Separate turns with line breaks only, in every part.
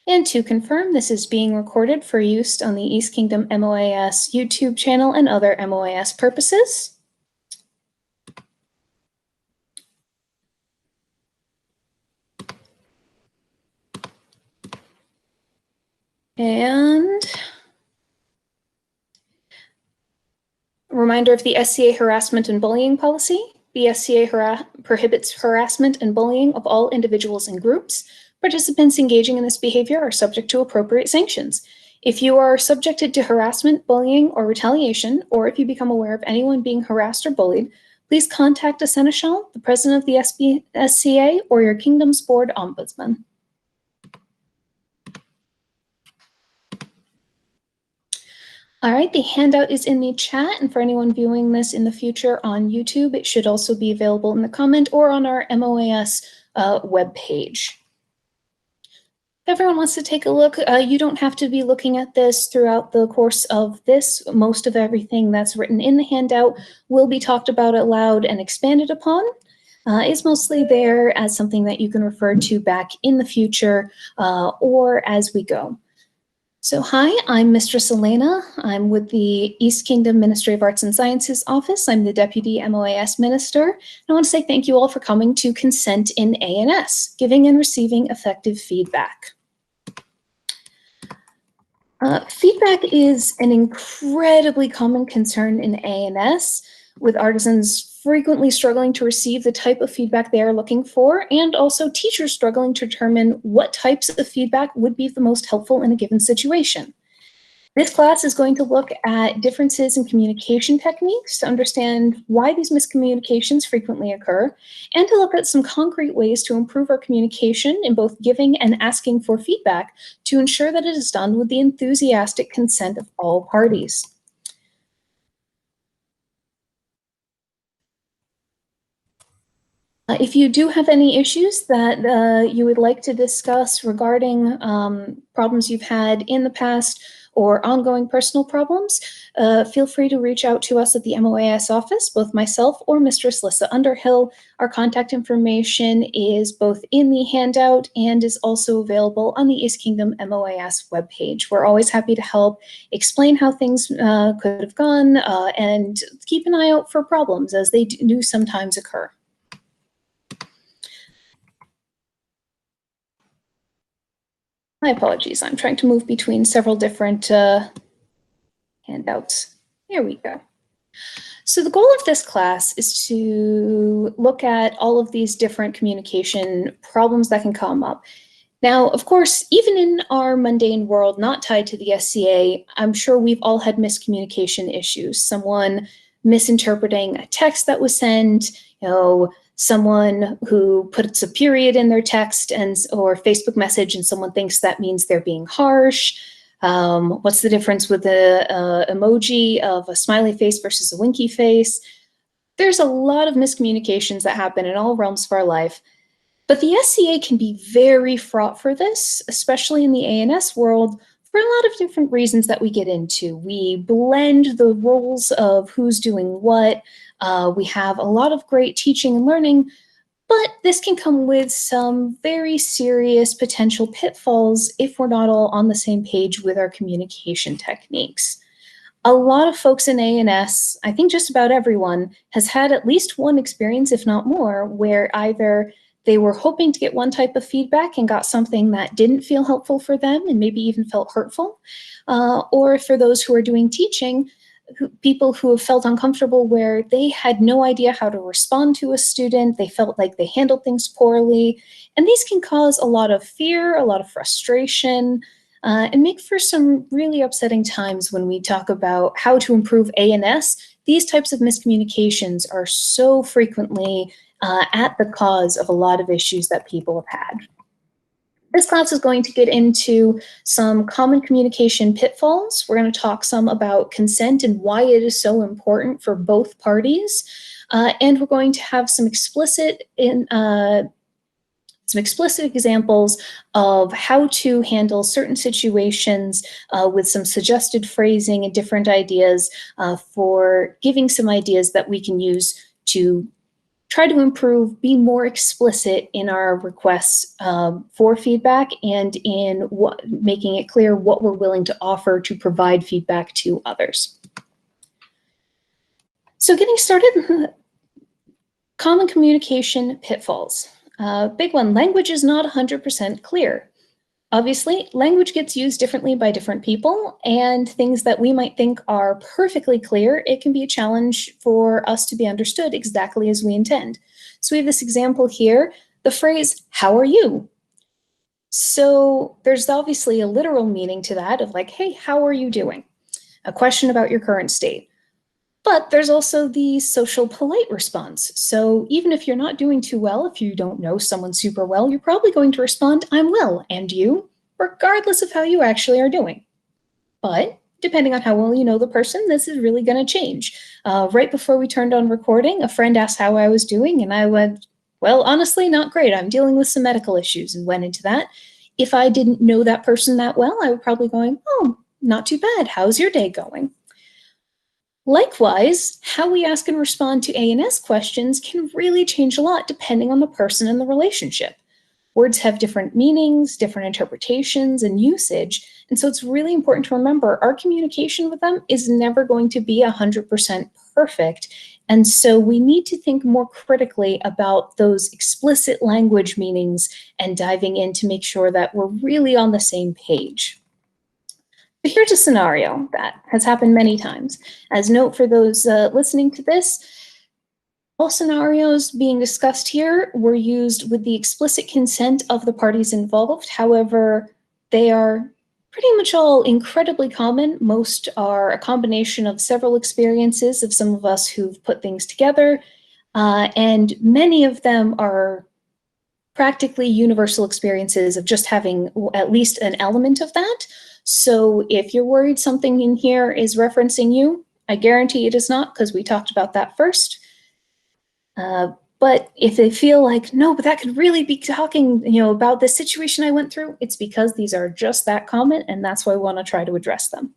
And to confirm, this is being recorded for use on the East Kingdom MOAS YouTube channel and other MOAS purposes. And a reminder of the SCA harassment and bullying policy. The SCA prohibits harassment and bullying of all individuals and groups. Participants engaging in this behavior are subject to appropriate sanctions. If you are subjected to harassment, bullying, or retaliation, or if you become aware of anyone being harassed or bullied, please contact a seneschal, the president of the SCA, or your kingdom's board ombudsman. All right, the handout is in the chat, and for anyone viewing this in the future on YouTube, it should also be available in the comment or on our MOAS webpage. If everyone wants to take a look, you don't have to be looking at this throughout the course of this. Most of everything that's written in the handout will be talked about aloud and expanded upon. It's mostly there as something that you can refer to back in the future or as we go. So hi, I'm Mistress Elena. I'm with the East Kingdom Ministry of Arts and Sciences Office. I'm the Deputy MOAS Minister. And I want to say thank you all for coming to Consent in ANS, giving and receiving effective feedback. Feedback is an incredibly common concern in ANS, with artisans frequently struggling to receive the type of feedback they are looking for, and also teachers struggling to determine what types of feedback would be the most helpful in a given situation. This class is going to look at differences in communication techniques to understand why these miscommunications frequently occur, and to look at some concrete ways to improve our communication in both giving and asking for feedback to ensure that it is done with the enthusiastic consent of all parties. If you do have any issues that you would like to discuss regarding problems you've had in the past or ongoing personal problems, feel free to reach out to us at the MOAS office, both myself or Mistress Lissa Underhill. Our contact information is both in the handout and is also available on the East Kingdom MOAS webpage. We're always happy to help explain how things could have gone and keep an eye out for problems as they do sometimes occur. My apologies, I'm trying to move between several different handouts. There we go. So the goal of this class is to look at all of these different communication problems that can come up. Now, of course, even in our mundane world not tied to the SCA, I'm sure we've all had miscommunication issues. Someone misinterpreting a text that was sent, someone who puts a period in their text or Facebook message and someone thinks that means they're being harsh. What's the difference with the emoji of a smiley face versus a winky face? There's a lot of miscommunications that happen in all realms of our life. But the SCA can be very fraught for this, especially in the ANS world, for a lot of different reasons that we get into. We blend the roles of who's doing what. We have a lot of great teaching and learning, but this can come with some very serious potential pitfalls if we're not all on the same page with our communication techniques. A lot of folks in ANS, I think just about everyone, has had at least one experience, if not more, where either they were hoping to get one type of feedback and got something that didn't feel helpful for them and maybe even felt hurtful, or for those who are doing teaching, people who have felt uncomfortable where they had no idea how to respond to a student, they felt like they handled things poorly, and these can cause a lot of fear, a lot of frustration, and make for some really upsetting times when we talk about how to improve ANS. These types of miscommunications are so frequently at the cause of a lot of issues that people have had. This class is going to get into some common communication pitfalls. We're going to talk some about consent and why it is so important for both parties. And we're going to have some explicit examples of how to handle certain situations with some suggested phrasing and different ideas for giving some ideas that we can use to try to improve, be more explicit in our requests for feedback and in making it clear what we're willing to offer to provide feedback to others. So getting started, common communication pitfalls. Big one, language is not 100% clear. Obviously, language gets used differently by different people, and things that we might think are perfectly clear, it can be a challenge for us to be understood exactly as we intend. So we have this example here, the phrase, "How are you?" So there's obviously a literal meaning to that of like, "Hey, how are you doing?" A question about your current state. But there's also the social polite response. So even if you're not doing too well, if you don't know someone super well, you're probably going to respond, "I'm well, and you?" regardless of how you actually are doing. But depending on how well you know the person, this is really going to change. Right before we turned on recording, a friend asked how I was doing, and I went, "Well, honestly, not great. I'm dealing with some medical issues," and went into that. If I didn't know that person that well, I would probably going, "Oh, not too bad. How's your day going?" Likewise, how we ask and respond to A&S questions can really change a lot depending on the person and the relationship. Words have different meanings, different interpretations, and usage, and so it's really important to remember our communication with them is never going to be 100% perfect, and so we need to think more critically about those explicit language meanings and diving in to make sure that we're really on the same page. Here's a scenario that has happened many times. As note for those listening to this, all scenarios being discussed here were used with the explicit consent of the parties involved. However, they are pretty much all incredibly common. Most are a combination of several experiences of some of us who've put things together, and many of them are practically universal experiences of just having at least an element of that. So if you're worried something in here is referencing you, I guarantee it is not, because we talked about that first. But if they feel like, "No, but that could really be talking, about the situation I went through," it's because these are just that common, and that's why we want to try to address them.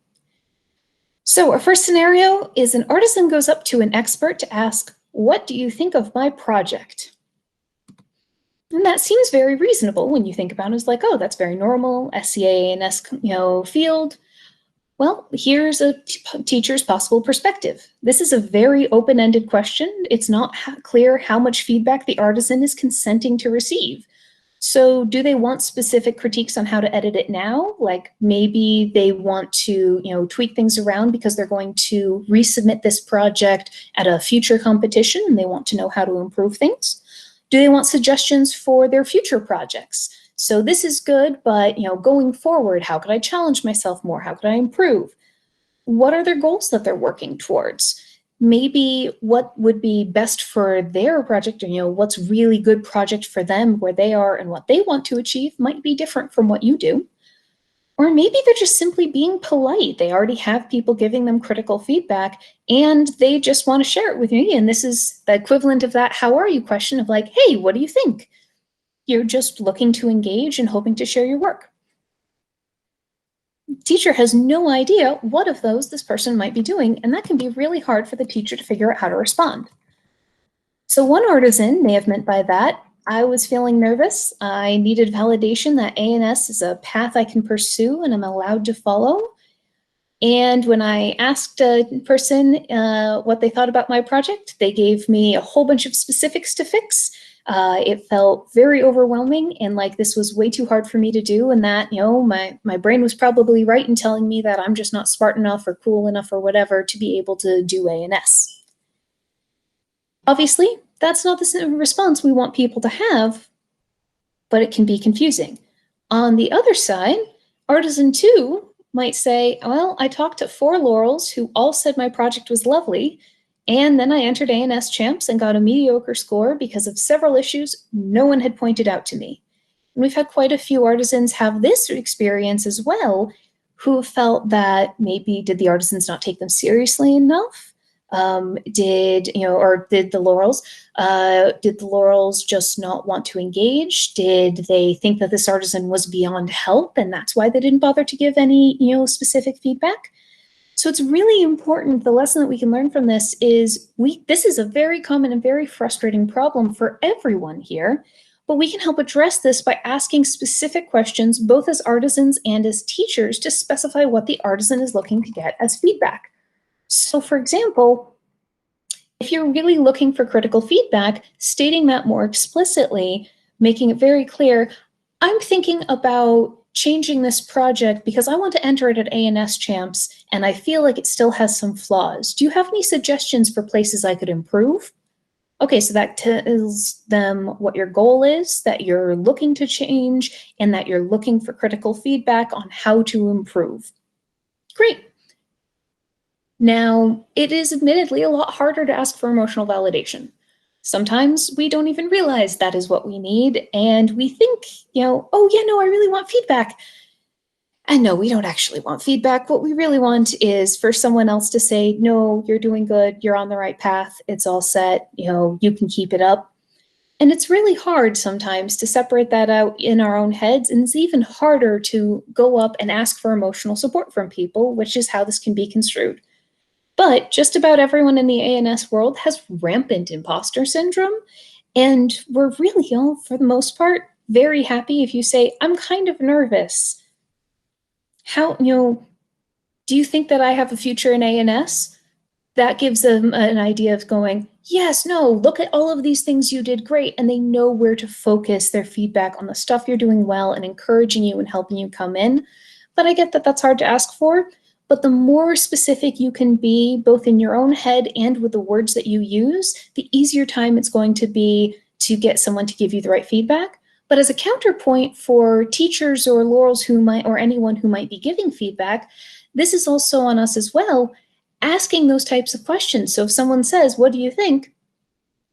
So our first scenario is an artisan goes up to an expert to ask, "What do you think of my project?" And that seems very reasonable when you think about it. It's like, oh, that's very normal, SCA and S, field. Well, here's a teacher's possible perspective. This is a very open-ended question. It's not clear how much feedback the artisan is consenting to receive. So do they want specific critiques on how to edit it now? Like maybe they want to, tweak things around because they're going to resubmit this project at a future competition and they want to know how to improve things. Do they want suggestions for their future projects? So this is good, but going forward, how could I challenge myself more? How could I improve? What are their goals that they're working towards? Maybe what would be best for their project, or what's really good project for them, where they are and what they want to achieve might be different from what you do. Or maybe they're just simply being polite. They already have people giving them critical feedback and they just want to share it with me. And this is the equivalent of that "how are you" question of like, "Hey, what do you think?" You're just looking to engage and hoping to share your work. Teacher has no idea what of those this person might be doing, and that can be really hard for the teacher to figure out how to respond. So one artisan may have meant by that, "I was feeling nervous. I needed validation that A&S is a path I can pursue and I'm allowed to follow. And when I asked a person what they thought about my project, they gave me a whole bunch of specifics to fix. It felt very overwhelming and like this was way too hard for me to do, and that, my brain was probably right in telling me that I'm just not smart enough or cool enough or whatever to be able to do A&S." Obviously, that's not the response we want people to have, but it can be confusing. On the other side, artisan 2 might say, "Well, I talked to 4 Laurels who all said my project was lovely, and then I entered A&S Champs and got a mediocre score because of several issues no one had pointed out to me." And we've had quite a few artisans have this experience as well, who felt that maybe did the artisans not take them seriously enough? Did the Laurels just not want to engage? Did they think that this artisan was beyond help and that's why they didn't bother to give any, specific feedback? So So it's really important, the lesson that we can learn from this is this is a very common and very frustrating problem for everyone here, but we can help address this by asking specific questions, both as artisans and as teachers, to specify what the artisan is looking to get as feedback. So for example, if you're really looking for critical feedback, stating that more explicitly, making it very clear, I'm thinking about changing this project because I want to enter it at A&S Champs and I feel like it still has some flaws. Do you have any suggestions for places I could improve? Okay, so that tells them what your goal is, that you're looking to change, and that you're looking for critical feedback on how to improve. Great. Now, it is admittedly a lot harder to ask for emotional validation. Sometimes we don't even realize that is what we need, and we think, oh yeah, no, I really want feedback. And no, we don't actually want feedback. What we really want is for someone else to say, no, you're doing good, you're on the right path, it's all set, you can keep it up. And it's really hard sometimes to separate that out in our own heads, and it's even harder to go up and ask for emotional support from people, which is how this can be construed. But just about everyone in the A&S world has rampant imposter syndrome, and we're really all, for the most part, very happy if you say, I'm kind of nervous. How, do you think that I have a future in A&S? That gives them an idea of going, yes, no, look at all of these things you did great, and they know where to focus their feedback on the stuff you're doing well and encouraging you and helping you come in. But I get that that's hard to ask for. But the more specific you can be, both in your own head and with the words that you use, the easier time it's going to be to get someone to give you the right feedback. But as a counterpoint for teachers or Laurels or anyone who might be giving feedback, this is also on us as well, asking those types of questions. So if someone says, what do you think?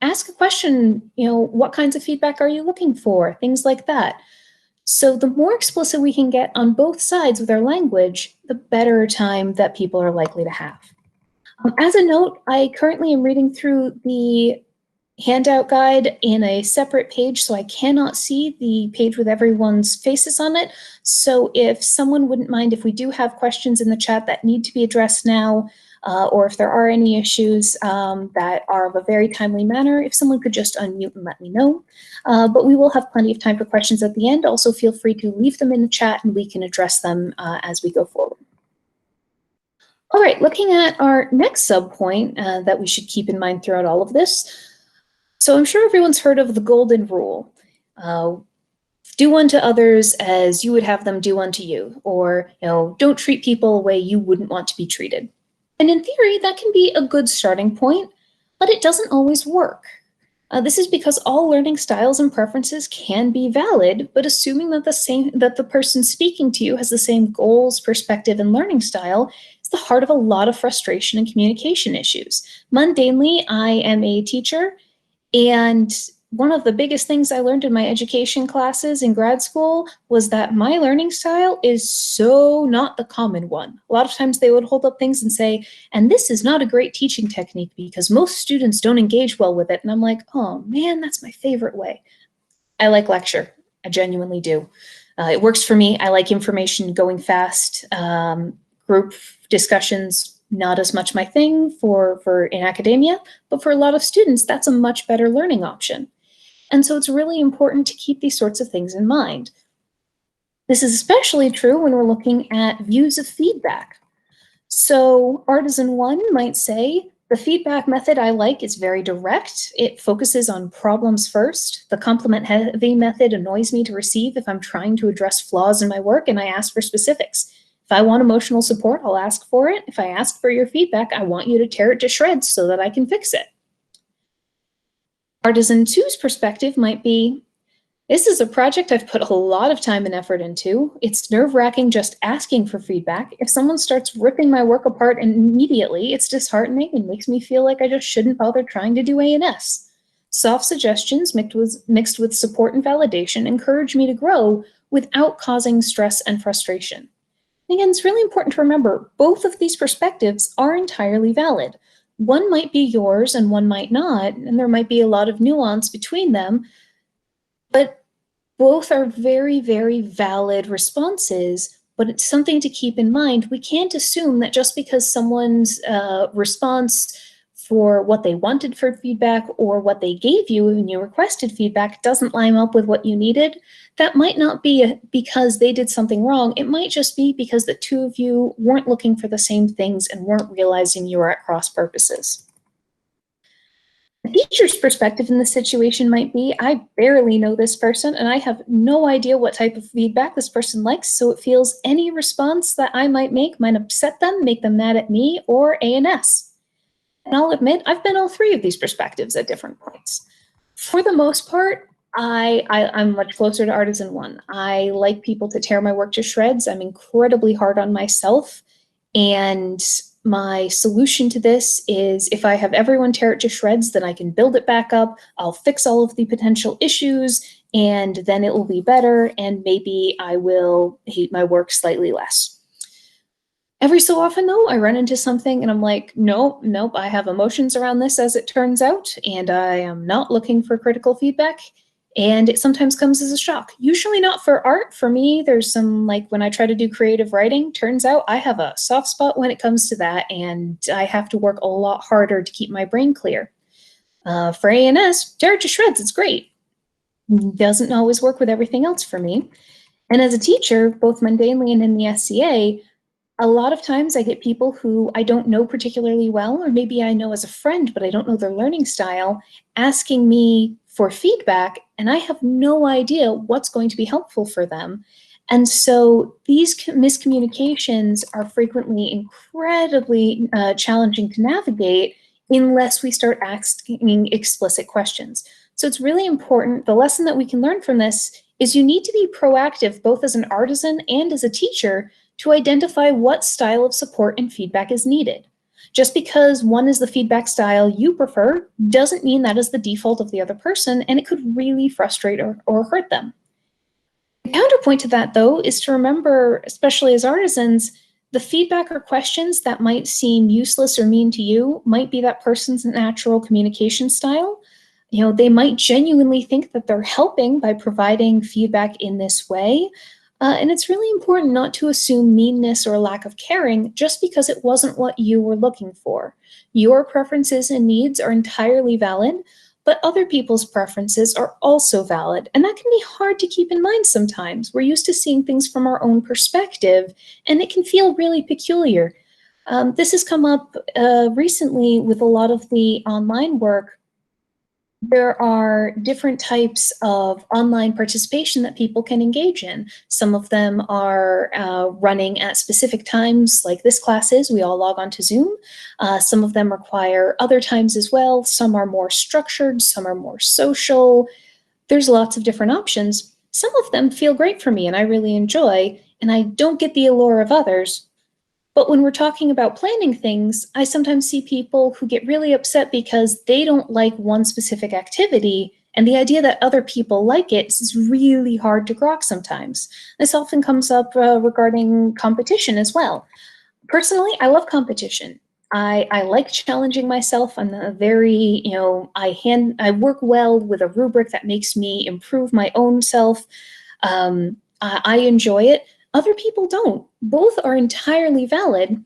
Ask a question, what kinds of feedback are you looking for? Things like that. So the more explicit we can get on both sides with our language, the better time that people are likely to have. As a note, I currently am reading through the handout guide in a separate page, so I cannot see the page with everyone's faces on it. So if someone wouldn't mind, if we do have questions in the chat that need to be addressed now, or if there are any issues that are of a very timely manner, if someone could just unmute and let me know. But we will have plenty of time for questions at the end. Also, feel free to leave them in the chat and we can address them as we go forward. All right, looking at our next subpoint that we should keep in mind throughout all of this. So I'm sure everyone's heard of the golden rule. Do unto others as you would have them do unto you, or don't treat people a way you wouldn't want to be treated. And in theory, that can be a good starting point, but it doesn't always work. This is because all learning styles and preferences can be valid, but assuming that the person speaking to you has the same goals, perspective, and learning style is the heart of a lot of frustration and communication issues. Mundanely, I am a teacher, and one of the biggest things I learned in my education classes in grad school was that my learning style is so not the common one. A lot of times they would hold up things and say, and this is not a great teaching technique because most students don't engage well with it. And I'm like, oh man, that's my favorite way. I like lecture. I genuinely do. It works for me. I like information going fast. Group discussions, not as much my thing for in academia, but for a lot of students, that's a much better learning option. And so it's really important to keep these sorts of things in mind. This is especially true when we're looking at views of feedback. So Artisan 1 might say, the feedback method I like is very direct. It focuses on problems first. The compliment-heavy method annoys me to receive if I'm trying to address flaws in my work and I ask for specifics. If I want emotional support, I'll ask for it. If I ask for your feedback, I want you to tear it to shreds so that I can fix it. Artisan 2's perspective might be, this is a project I've put a lot of time and effort into. It's nerve-wracking just asking for feedback. If someone starts ripping my work apart immediately, it's disheartening and makes me feel like I just shouldn't bother trying to do A&S. Soft suggestions mixed with support and validation encourage me to grow without causing stress and frustration. Again, it's really important to remember both of these perspectives are entirely valid. One might be yours and one might not, and there might be a lot of nuance between them, but both are very, very valid responses but it's something to keep in mind. We can't assume that just because someone's response for what they wanted for feedback or what they gave you when you requested feedback doesn't line up with what you needed. That might not be because they did something wrong. It might just be because the two of you weren't looking for the same things and weren't realizing you were at cross purposes. The teacher's perspective in this situation might be, I barely know this person and I have no idea what type of feedback this person likes, so it feels any response that I might make might upset them, make them mad at me, or A&S. And I'll admit, I've been all three of these perspectives at different points. For the most part, I'm much closer to Artisan 1. I like people to tear my work to shreds. I'm incredibly hard on myself, and my solution to this is if I have everyone tear it to shreds, then I can build it back up. I'll fix all of the potential issues, and then it will be better, and maybe I will hate my work slightly less. Every so often, though, I run into something and I'm like, nope, I have emotions around this, as it turns out, and I am not looking for critical feedback. And it sometimes comes as a shock. Usually not for art. For me, there's some, like when I try to do creative writing, turns out I have a soft spot when it comes to that, and I have to work a lot harder to keep my brain clear. For A&S, tear it to shreds, it's great. Doesn't always work with everything else for me. And as a teacher, both mundanely and in the SCA, a lot of times I get people who I don't know particularly well, or maybe I know as a friend, but I don't know their learning style, asking me for feedback, and I have no idea what's going to be helpful for them. And so these miscommunications are frequently incredibly challenging to navigate unless we start asking explicit questions. So it's really important. The lesson that we can learn from this is you need to be proactive, both as an artisan and as a teacher, to identify what style of support and feedback is needed. Just because one is the feedback style you prefer doesn't mean that is the default of the other person, and it could really frustrate or hurt them. The counterpoint to that, though, is to remember, especially as artisans, the feedback or questions that might seem useless or mean to you might be that person's natural communication style. You know, they might genuinely think that they're helping by providing feedback in this way. And it's really important not to assume meanness or lack of caring just because it wasn't what you were looking for. Your preferences and needs are entirely valid, but other people's preferences are also valid. And that can be hard to keep in mind sometimes. We're used to seeing things from our own perspective, and it can feel really peculiar. This has come up recently with a lot of the online work. There are different types of online participation that people can engage in. Some of them are running at specific times, like this class is. We all log on to Zoom. Some of them require other times as well. Some are more structured, some are more social. There's lots of different options. Some of them feel great for me and I really enjoy, and I don't get the allure of others. But when we're talking about planning things, I sometimes see people who get really upset because they don't like one specific activity, and the idea that other people like it is really hard to grok sometimes. This often comes up regarding competition as well. Personally, I love competition. I like challenging myself. I'm a very, I work well with a rubric that makes me improve my own self. I enjoy it. Other people don't. Both are entirely valid.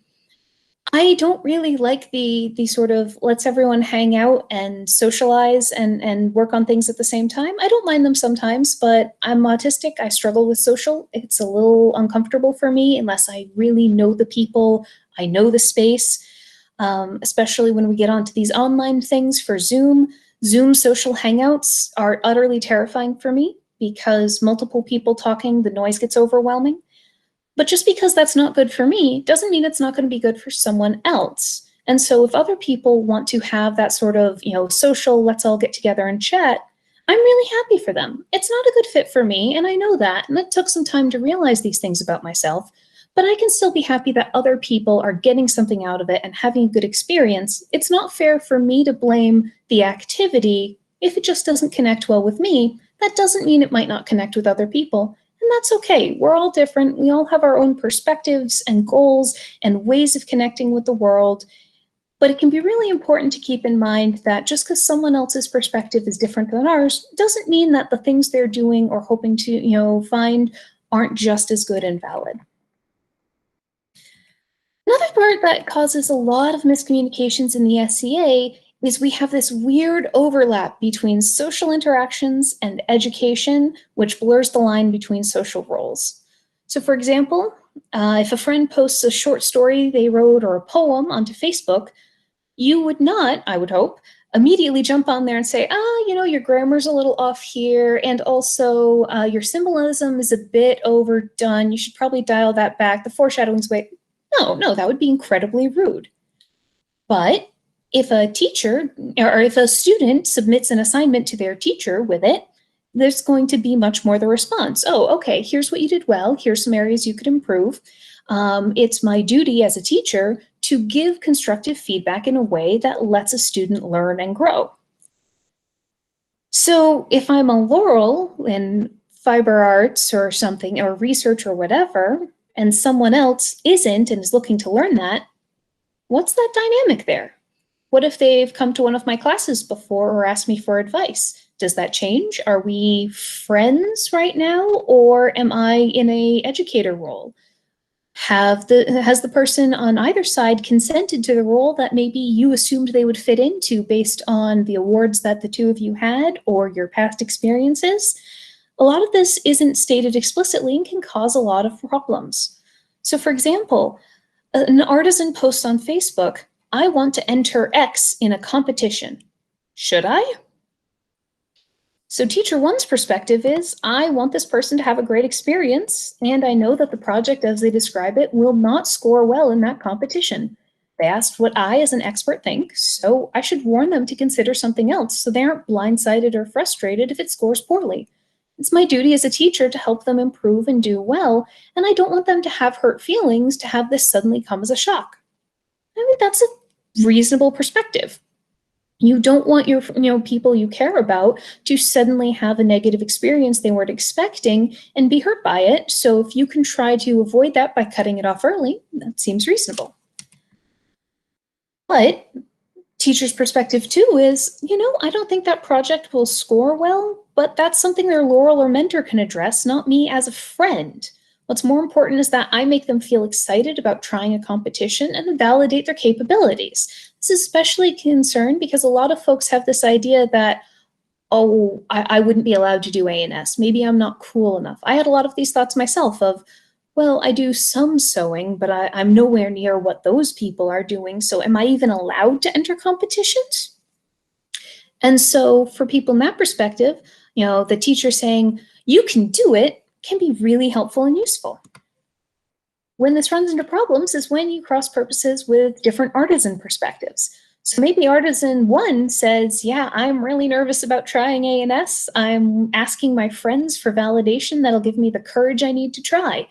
I don't really like the sort of let's everyone hang out and socialize and work on things at the same time. I don't mind them sometimes, but I'm autistic. I struggle with social. It's a little uncomfortable for me unless I really know the people, I know the space, especially when we get onto these online things for Zoom. Zoom social hangouts are utterly terrifying for me because multiple people talking, the noise gets overwhelming. But just because that's not good for me doesn't mean it's not going to be good for someone else. And so if other people want to have that sort of, social, let's all get together and chat, I'm really happy for them. It's not a good fit for me, and I know that, and it took some time to realize these things about myself, but I can still be happy that other people are getting something out of it and having a good experience. It's not fair for me to blame the activity if it just doesn't connect well with me. That doesn't mean it might not connect with other people. And that's okay. We're all different. We all have our own perspectives and goals and ways of connecting with the world. But it can be really important to keep in mind that just because someone else's perspective is different than ours doesn't mean that the things they're doing or hoping to, find aren't just as good and valid. Another part that causes a lot of miscommunications in the SCA is we have this weird overlap between social interactions and education, which blurs the line between social roles. So for example, if a friend posts a short story they wrote or a poem onto Facebook, you would not, I would hope, immediately jump on there and say, your grammar's a little off here, and also your symbolism is a bit overdone. You should probably dial that back. The foreshadowing's way. No, that would be incredibly rude. But if a teacher or if a student submits an assignment to their teacher with it, there's going to be much more the response. Oh, okay, here's what you did well. Here's some areas you could improve. It's my duty as a teacher to give constructive feedback in a way that lets a student learn and grow. So if I'm a Laurel in fiber arts or something, or research or whatever, and someone else isn't and is looking to learn that, what's that dynamic there? What if they've come to one of my classes before or asked me for advice? Does that change? Are we friends right now, or am I in an educator role? Has the person on either side consented to the role that maybe you assumed they would fit into based on the awards that the two of you had or your past experiences? A lot of this isn't stated explicitly and can cause a lot of problems. So for example, an artisan posts on Facebook, I want to enter X in a competition. Should I? So teacher one's perspective is, I want this person to have a great experience, and I know that the project as they describe it will not score well in that competition. They asked what I as an expert think, so I should warn them to consider something else so they aren't blindsided or frustrated if it scores poorly. It's my duty as a teacher to help them improve and do well, and I don't want them to have hurt feelings to have this suddenly come as a shock. I mean, that's a reasonable perspective. You don't want your people you care about to suddenly have a negative experience they weren't expecting and be hurt by it. So if you can try to avoid that by cutting it off early, that seems reasonable. But teacher's perspective too is, I don't think that project will score well, but that's something their Laurel or mentor can address, not me as a friend. What's more important is that I make them feel excited about trying a competition and validate their capabilities. This is especially concerned because a lot of folks have this idea that, oh, I wouldn't be allowed to do A&S. Maybe I'm not cool enough. I had a lot of these thoughts myself of, well, I do some sewing, but I'm nowhere near what those people are doing. So am I even allowed to enter competitions? And so for people in that perspective, the teacher saying, you can do it, can be really helpful and useful. When this runs into problems is when you cross purposes with different artisan perspectives. So maybe artisan one says, yeah, I'm really nervous about trying A&S. I'm asking my friends for validation that'll give me the courage I need to try.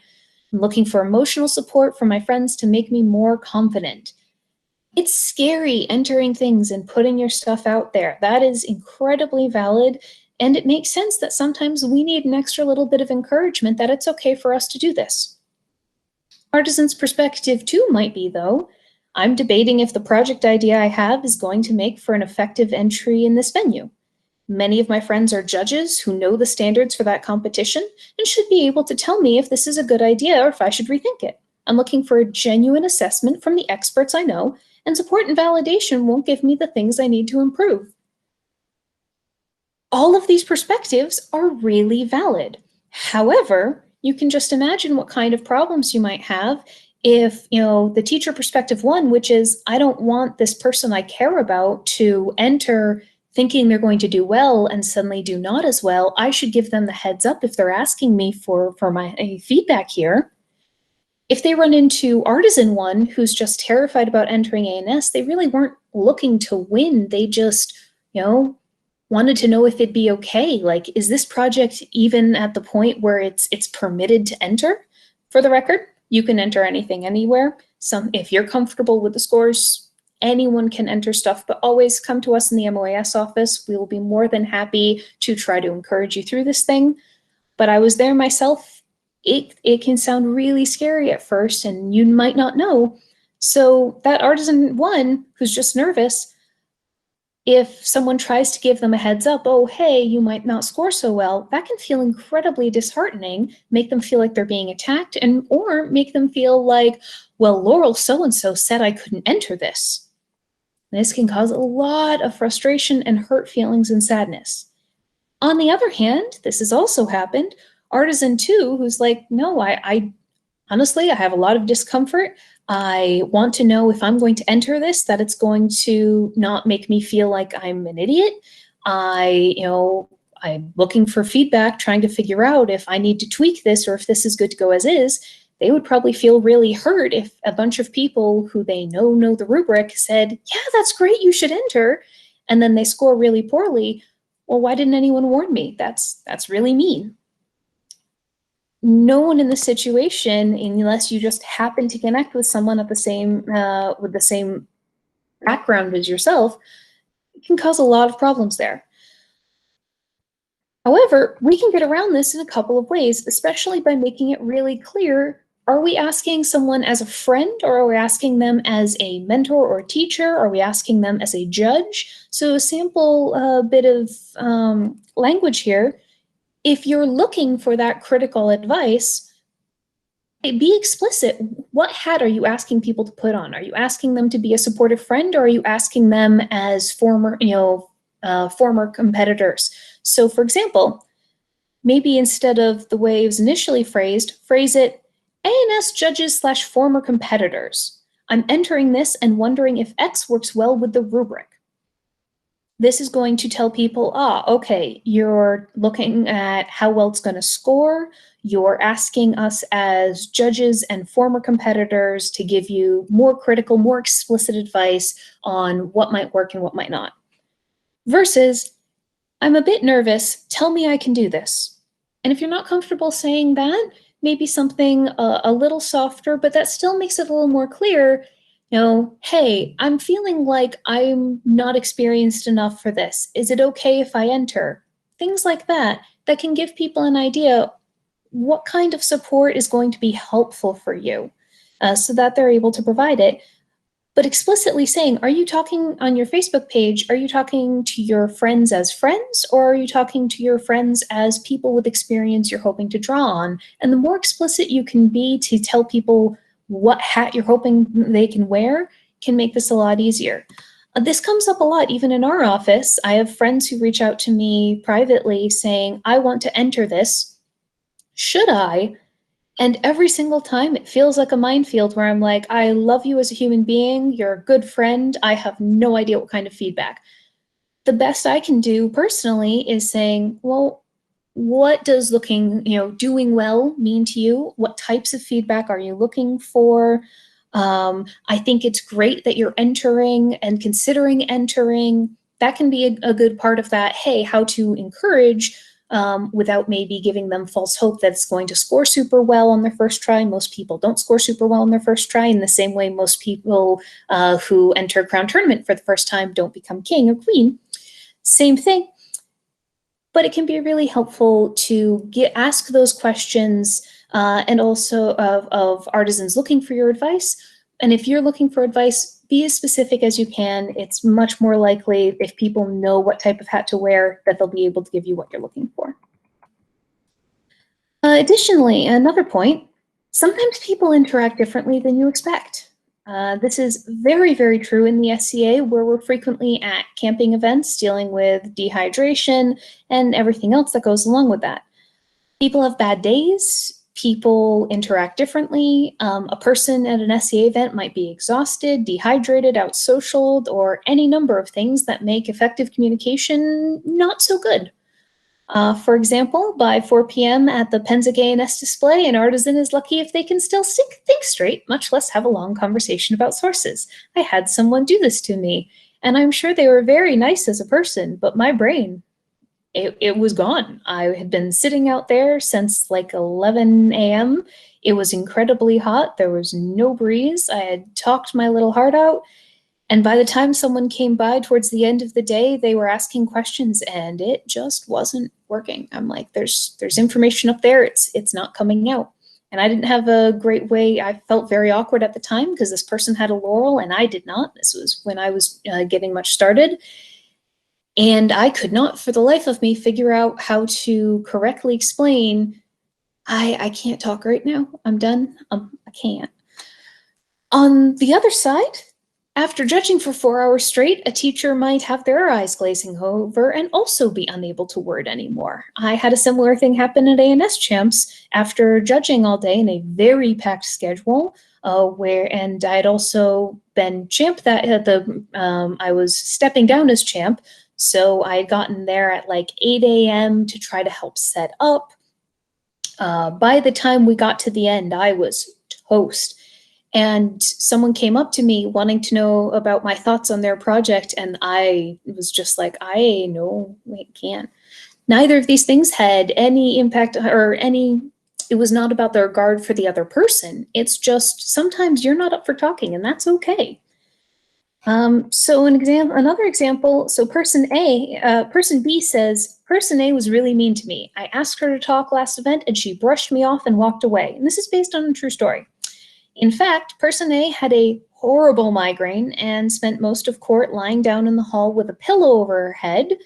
I'm looking for emotional support from my friends to make me more confident. It's scary entering things and putting your stuff out there. That is incredibly valid. And it makes sense that sometimes we need an extra little bit of encouragement that it's okay for us to do this. Artisan's perspective too might be, though, I'm debating if the project idea I have is going to make for an effective entry in this venue. Many of my friends are judges who know the standards for that competition and should be able to tell me if this is a good idea or if I should rethink it. I'm looking for a genuine assessment from the experts I know, and support and validation won't give me the things I need to improve. All of these perspectives are really valid. However, you can just imagine what kind of problems you might have if, the teacher perspective one, which is, I don't want this person I care about to enter thinking they're going to do well and suddenly do not as well. I should give them the heads up if they're asking me for my feedback here. If they run into artisan one who's just terrified about entering A&S, they really weren't looking to win. They just, wanted to know if it'd be okay. Like, is this project even at the point where it's permitted to enter? For the record, you can enter anything anywhere. If you're comfortable with the scores, anyone can enter stuff, but always come to us in the MOAS office. We will be more than happy to try to encourage you through this thing. But I was there myself. It can sound really scary at first, and you might not know. So that artisan one who's just nervous, If someone tries to give them a heads up, oh, hey, you might not score so well, that can feel incredibly disheartening, make them feel like they're being attacked, or make them feel like, well, Laurel so-and-so said I couldn't enter this. This can cause a lot of frustration and hurt feelings and sadness. On the other hand, this has also happened, Artisan 2, who's like, no, I honestly, I have a lot of discomfort. I want to know if I'm going to enter this, that it's going to not make me feel like I'm an idiot. I'm looking for feedback, trying to figure out if I need to tweak this or if this is good to go as is. They would probably feel really hurt if a bunch of people who they know the rubric said, yeah, that's great, you should enter, and then they score really poorly. Well, why didn't anyone warn me? That's really mean. No one in the situation, unless you just happen to connect with someone at the same with the same background as yourself, can cause a lot of problems there. However, we can get around this in a couple of ways, especially by making it really clear. Are we asking someone as a friend, or are we asking them as a mentor or teacher? Are we asking them as a judge? So a sample bit of language here. If you're looking for that critical advice, be explicit. What hat are you asking people to put on? Are you asking them to be a supportive friend, or are you asking them as former competitors? So for example, maybe instead of the way it was initially phrased, phrase it, A&S judges / former competitors. I'm entering this and wondering if X works well with the rubric. This is going to tell people, okay, you're looking at how well it's going to score. You're asking us as judges and former competitors to give you more critical, more explicit advice on what might work and what might not. Versus, I'm a bit nervous, tell me I can do this. And if you're not comfortable saying that, maybe something a little softer, but that still makes it a little more clear. Hey, I'm feeling like I'm not experienced enough for this. Is it okay if I enter? Things like that can give people an idea what kind of support is going to be helpful for you, so that they're able to provide it. But explicitly saying, are you talking on your Facebook page, are you talking to your friends as friends, or are you talking to your friends as people with experience you're hoping to draw on? And the more explicit you can be to tell people what hat you're hoping they can wear can make this a lot easier. This comes up a lot even in our office. I have friends who reach out to me privately saying, I want to enter this. Should I? And every single time it feels like a minefield where I'm like, I love you as a human being. You're a good friend. I have no idea what kind of feedback. The best I can do personally is saying, well, what does doing well mean to you? What types of feedback are you looking for? I think it's great that you're entering and considering entering. That can be a good part of that. Hey, how to encourage without maybe giving them false hope that it's going to score super well on their first try. Most people don't score super well on their first try, in the same way most people who enter a Crown tournament for the first time don't become king or queen. Same thing. But it can be really helpful to ask those questions and also of artisans looking for your advice. And if you're looking for advice, be as specific as you can. It's much more likely, if people know what type of hat to wear, that they'll be able to give you what you're looking for. Additionally, another point, sometimes people interact differently than you expect. This is very, very true in the SCA, where we're frequently at camping events dealing with dehydration and everything else that goes along with that. People have bad days. People interact differently. A person at an SCA event might be exhausted, dehydrated, out-socialed, or any number of things that make effective communication not so good. For example, by 4 p.m. at the Pennsic A&S display, an artisan is lucky if they can still think straight, much less have a long conversation about sources. I had someone do this to me, and I'm sure they were very nice as a person, but my brain, it was gone. I had been sitting out there since like 11 a.m. It was incredibly hot. There was no breeze. I had talked my little heart out. And by the time someone came by towards the end of the day, they were asking questions and it just wasn't working. I'm like, there's information up there. It's not coming out. And I didn't have a great way. I felt very awkward at the time because this person had a Laurel and I did not. This was when I was getting much started. And I could not for the life of me figure out how to correctly explain, I can't talk right now. I'm done. I can't. On the other side, after judging for 4 hours straight, a teacher might have their eyes glazing over and also be unable to word anymore. I had a similar thing happen at ANS Champs after judging all day in a very packed schedule, and I had also been champ I was stepping down as champ, so I had gotten there at like 8 a.m. to try to help set up. By the time we got to the end, I was toast. And someone came up to me wanting to know about my thoughts on their project, and I was just like, I can't. Neither of these things had any impact it was not about the regard for the other person. It's just sometimes you're not up for talking, and that's okay. So another example, so person B says, person A was really mean to me. I asked her to talk last event, and she brushed me off and walked away. And this is based on a true story. In fact, person A had a horrible migraine and spent most of court lying down in the hall with a pillow over her head,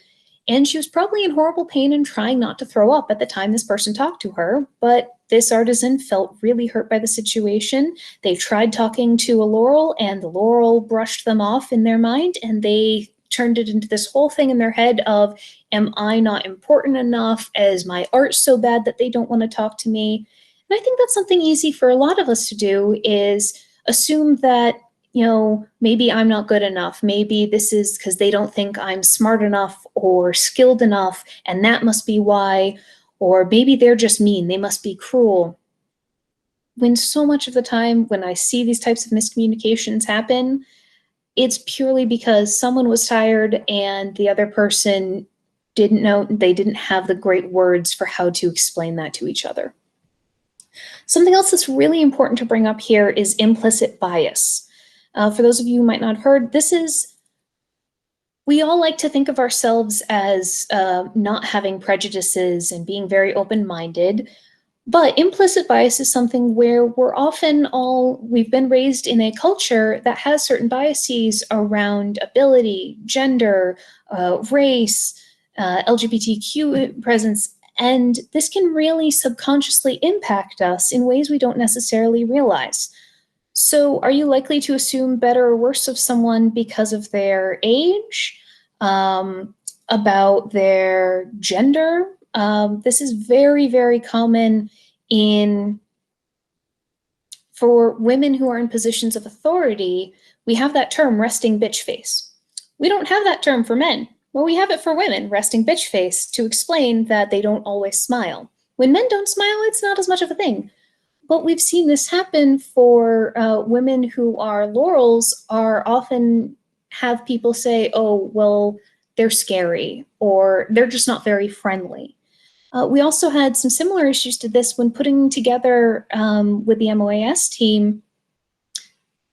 and she was probably in horrible pain and trying not to throw up at the time this person talked to her, but this artisan felt really hurt by the situation. They tried talking to a Laurel, and the Laurel brushed them off in their mind, and they turned it into this whole thing in their head of, am I not important enough? Is my art so bad that they don't want to talk to me? And I think that's something easy for a lot of us to do, is assume that, maybe I'm not good enough. Maybe this is because they don't think I'm smart enough or skilled enough, and that must be why. Or maybe they're just mean. They must be cruel. When so much of the time when I see these types of miscommunications happen, it's purely because someone was tired and the other person didn't know, they didn't have the great words for how to explain that to each other. Something else that's really important to bring up here is implicit bias. For those of you who might not have heard, we all like to think of ourselves as not having prejudices and being very open-minded, but implicit bias is something where we've been raised in a culture that has certain biases around ability, gender, race, LGBTQ presence, and this can really subconsciously impact us in ways we don't necessarily realize. So are you likely to assume better or worse of someone because of their age, about their gender? This is very, very common for women who are in positions of authority. We have that term, resting bitch face. We don't have that term for men. Well, we have it for women, resting bitch face, to explain that they don't always smile. When men don't smile, it's not as much of a thing. But we've seen this happen for women who are Laurels, are often have people say, oh, well, they're scary, or they're just not very friendly. We also had some similar issues to this when putting together with the MOAS team,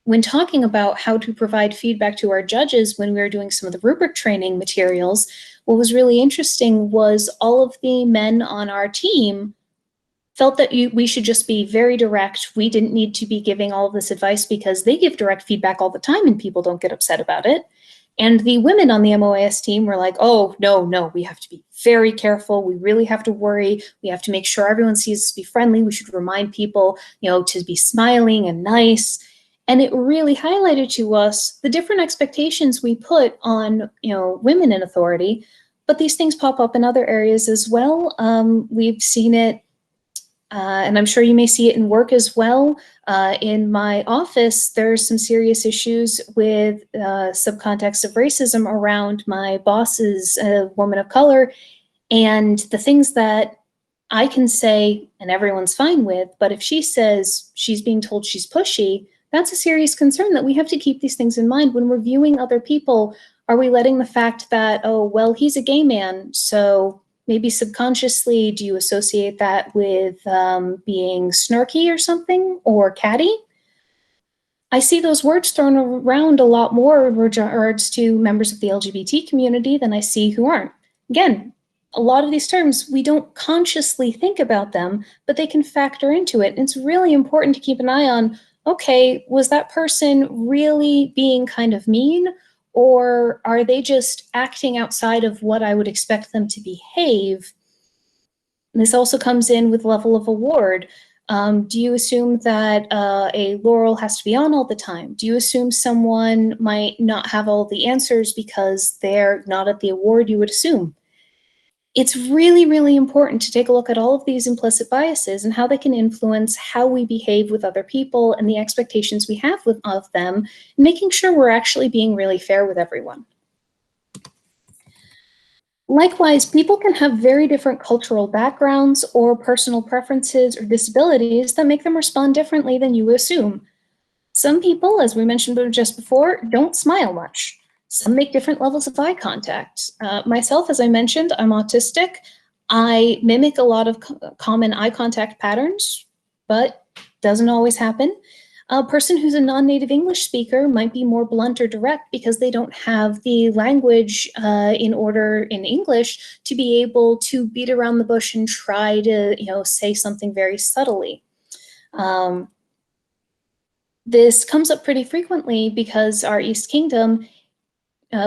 when talking about how to provide feedback to our judges when we were doing some of the rubric training materials. What was really interesting was all of the men on our team felt that we should just be very direct. We didn't need to be giving all of this advice because they give direct feedback all the time and people don't get upset about it. And the women on the MOAS team were like, oh, no, we have to be very careful. We really have to worry. We have to make sure everyone sees us be friendly. We should remind people, to be smiling and nice. And it really highlighted to us the different expectations we put on, women in authority. But these things pop up in other areas as well. We've seen it, and I'm sure you may see it in work as well. In my office, there's some serious issues with subcontext of racism around my boss is a woman of color, and the things that I can say and everyone's fine with, but if she says she's being told she's pushy, that's a serious concern that we have to keep these things in mind when we're viewing other people. Are we letting the fact that, oh, well, he's a gay man, so maybe subconsciously, do you associate that with being snarky or something, or catty? I see those words thrown around a lot more in regards to members of the LGBT community than I see who aren't. Again, a lot of these terms, we don't consciously think about them, but they can factor into it. And it's really important to keep an eye on, okay, was that person really being kind of mean? Or are they just acting outside of what I would expect them to behave? And this also comes in with level of award. Do you assume that a Laurel has to be on all the time? Do you assume someone might not have all the answers because they're not at the award you would assume? It's really, really important to take a look at all of these implicit biases and how they can influence how we behave with other people and the expectations we have of them, making sure we're actually being really fair with everyone. Likewise, people can have very different cultural backgrounds or personal preferences or disabilities that make them respond differently than you assume. Some people, as we mentioned just before, don't smile much. Some make different levels of eye contact. Myself, as I mentioned, I'm autistic. I mimic a lot of common eye contact patterns, but doesn't always happen. A person who's a non-native English speaker might be more blunt or direct because they don't have the language in English to be able to beat around the bush and try to, say something very subtly. This comes up pretty frequently because our East Kingdom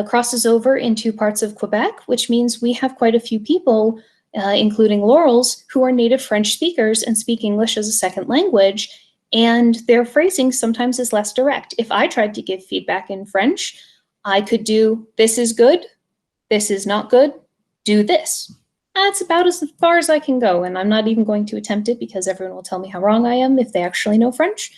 crosses over into parts of Quebec, which means we have quite a few people, including Laurels, who are native French speakers and speak English as a second language, and their phrasing sometimes is less direct. If I tried to give feedback in French, I could do, this is good, this is not good, do this. That's about as far as I can go, and I'm not even going to attempt it because everyone will tell me how wrong I am if they actually know French.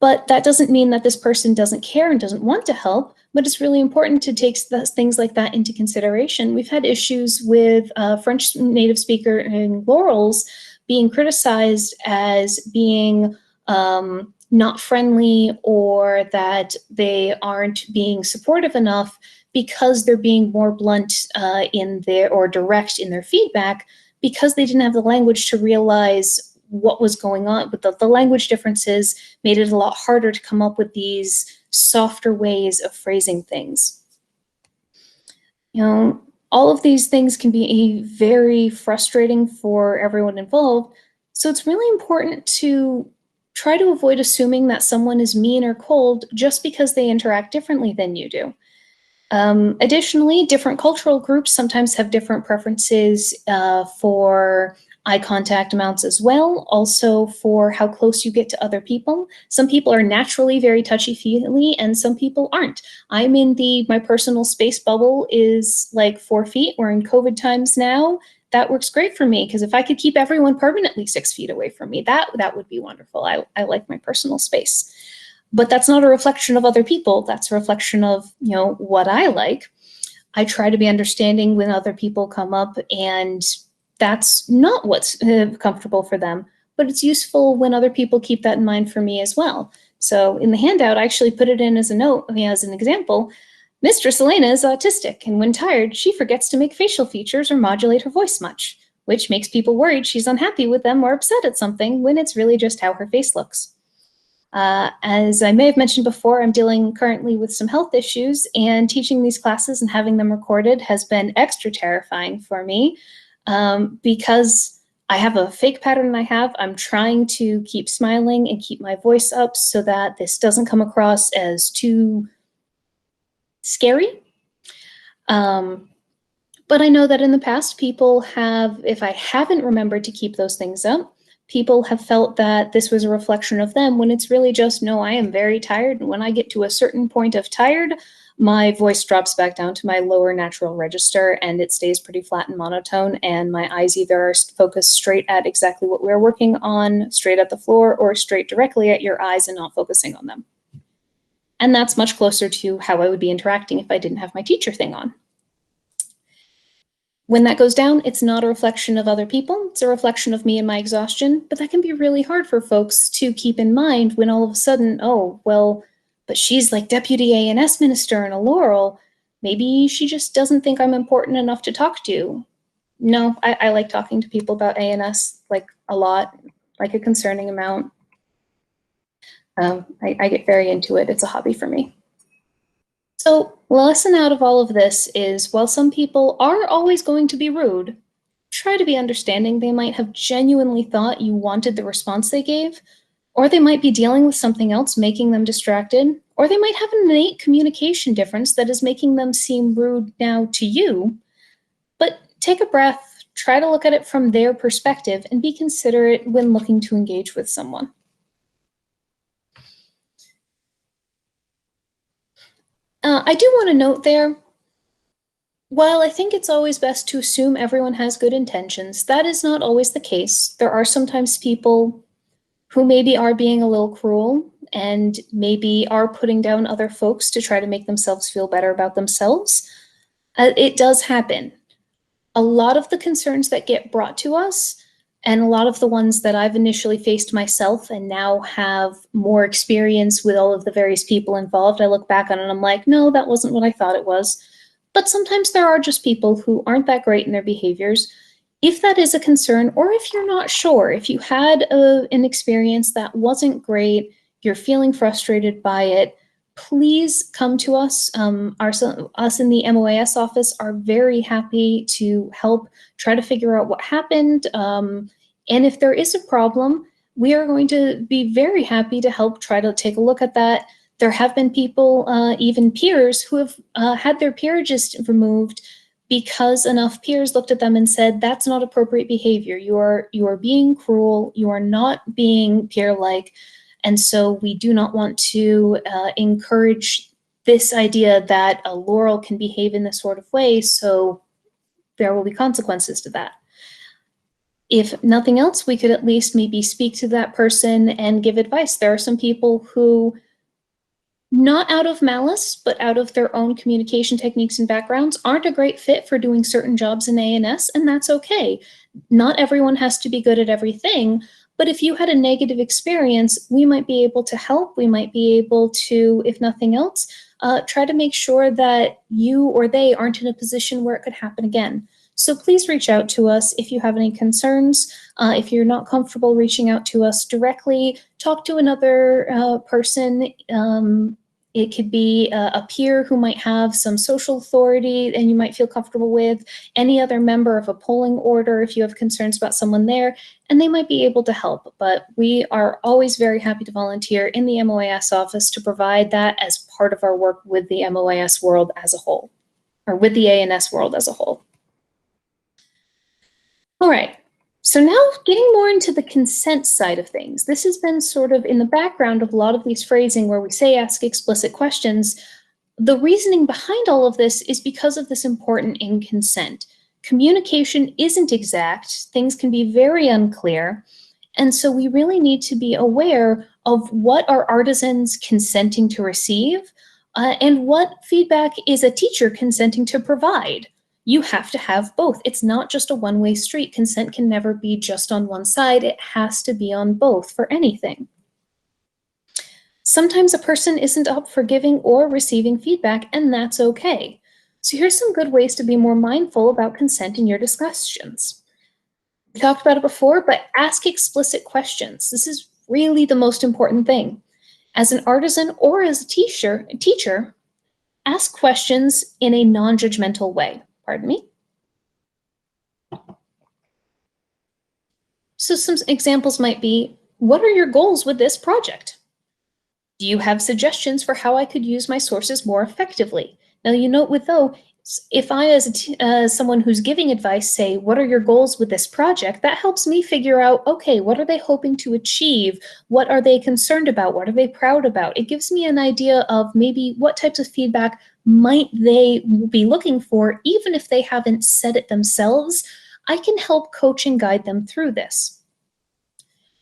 But that doesn't mean that this person doesn't care and doesn't want to help, but it's really important to take things like that into consideration. We've had issues with a French native speaker in Laurels being criticized as being not friendly or that they aren't being supportive enough because they're being more blunt or direct in their feedback because they didn't have the language to realize what was going on. But the language differences made it a lot harder to come up with these softer ways of phrasing things. All of these things can be very frustrating for everyone involved. So it's really important to try to avoid assuming that someone is mean or cold just because they interact differently than you do. Additionally, different cultural groups sometimes have different preferences for eye contact amounts as well, also for how close you get to other people. Some people are naturally very touchy-feely and some people aren't. I'm in my personal space bubble is like 4 feet. We're in COVID times now. That works great for me because if I could keep everyone permanently 6 feet away from me, that would be wonderful. I like my personal space. But that's not a reflection of other people. That's a reflection of, what I like. I try to be understanding when other people come up, and that's not what's comfortable for them. But it's useful when other people keep that in mind for me as well. So in the handout, I actually put it in as a note, as an example. Mistress Elena is autistic, and when tired, she forgets to make facial features or modulate her voice much, which makes people worried she's unhappy with them or upset at something when it's really just how her face looks. As I may have mentioned before, I'm dealing currently with some health issues, and teaching these classes and having them recorded has been extra terrifying for me because I have a fake pattern I'm trying to keep smiling and keep my voice up so that this doesn't come across as too scary. But I know that in the past, people have, if I haven't remembered to keep those things up, people have felt that this was a reflection of them when it's really just, no, I am very tired. And when I get to a certain point of tired, my voice drops back down to my lower natural register and it stays pretty flat and monotone. And my eyes either are focused straight at exactly what we're working on, straight at the floor, or straight directly at your eyes and not focusing on them. And that's much closer to how I would be interacting if I didn't have my teacher thing on. When that goes down, it's not a reflection of other people, it's a reflection of me and my exhaustion, but that can be really hard for folks to keep in mind when all of a sudden, oh, well, but she's like deputy A&S minister in a Laurel. Maybe she just doesn't think I'm important enough to talk to. No, I like talking to people about A&S, like a lot, like a concerning amount. I get very into it. It's a hobby for me. So the lesson out of all of this is, while some people are always going to be rude, try to be understanding. They might have genuinely thought you wanted the response they gave, or they might be dealing with something else making them distracted, or they might have an innate communication difference that is making them seem rude now to you. But take a breath, try to look at it from their perspective, and be considerate when looking to engage with someone. I do want to note there, while I think it's always best to assume everyone has good intentions, that is not always the case. There are sometimes people who maybe are being a little cruel and maybe are putting down other folks to try to make themselves feel better about themselves. It does happen. A lot of the concerns that get brought to us, and a lot of the ones that I've initially faced myself and now have more experience with all of the various people involved, I look back on it and I'm like, no, that wasn't what I thought it was. But sometimes there are just people who aren't that great in their behaviors. If that is a concern, or if you're not sure, if you had an experience that wasn't great, you're feeling frustrated by it, please come to us. Us in the MOAS office are very happy to help try to figure out what happened. And if there is a problem, we are going to be very happy to help try to take a look at that. There have been people, even peers, who have had their peerages removed because enough peers looked at them and said, that's not appropriate behavior. You are being cruel. You are not being peer-like. And so we do not want to encourage this idea that a Laurel can behave in this sort of way, so there will be consequences to that. If nothing else, we could at least maybe speak to that person and give advice. There are some people who, not out of malice, but out of their own communication techniques and backgrounds, aren't a great fit for doing certain jobs in A&S, and that's okay. Not everyone has to be good at everything, but if you had a negative experience, we might be able to help. We might be able to, if nothing else, try to make sure that you or they aren't in a position where it could happen again. So please reach out to us if you have any concerns. If you're not comfortable reaching out to us directly, talk to another person. It could be a peer who might have some social authority and you might feel comfortable with, any other member of a polling order if you have concerns about someone there, and they might be able to help. But we are always very happy to volunteer in the MOAS office to provide that as part of our work with the MOAS world as a whole, or with the A&S world as a whole. All right. So now getting more into the consent side of things. This has been sort of in the background of a lot of these phrasing where we say ask explicit questions. The reasoning behind all of this is because of this important in consent. Communication isn't exact. Things can be very unclear. And so we really need to be aware of what are artisans consenting to receive and what feedback is a teacher consenting to provide. You have to have both. It's not just a one-way street. Consent can never be just on one side. It has to be on both for anything. Sometimes a person isn't up for giving or receiving feedback, and that's okay. So here's some good ways to be more mindful about consent in your discussions. We talked about it before, but ask explicit questions. This is really the most important thing. As an artisan or as a teacher, ask questions in a non-judgmental way. Pardon me. So some examples might be, what are your goals with this project? Do you have suggestions for how I could use my sources more effectively? Now, you note with though, if I as someone who's giving advice say, what are your goals with this project? That helps me figure out, okay, what are they hoping to achieve? What are they concerned about? What are they proud about? It gives me an idea of maybe what types of feedback might they be looking for, even if they haven't said it themselves. I can help coach and guide them through this.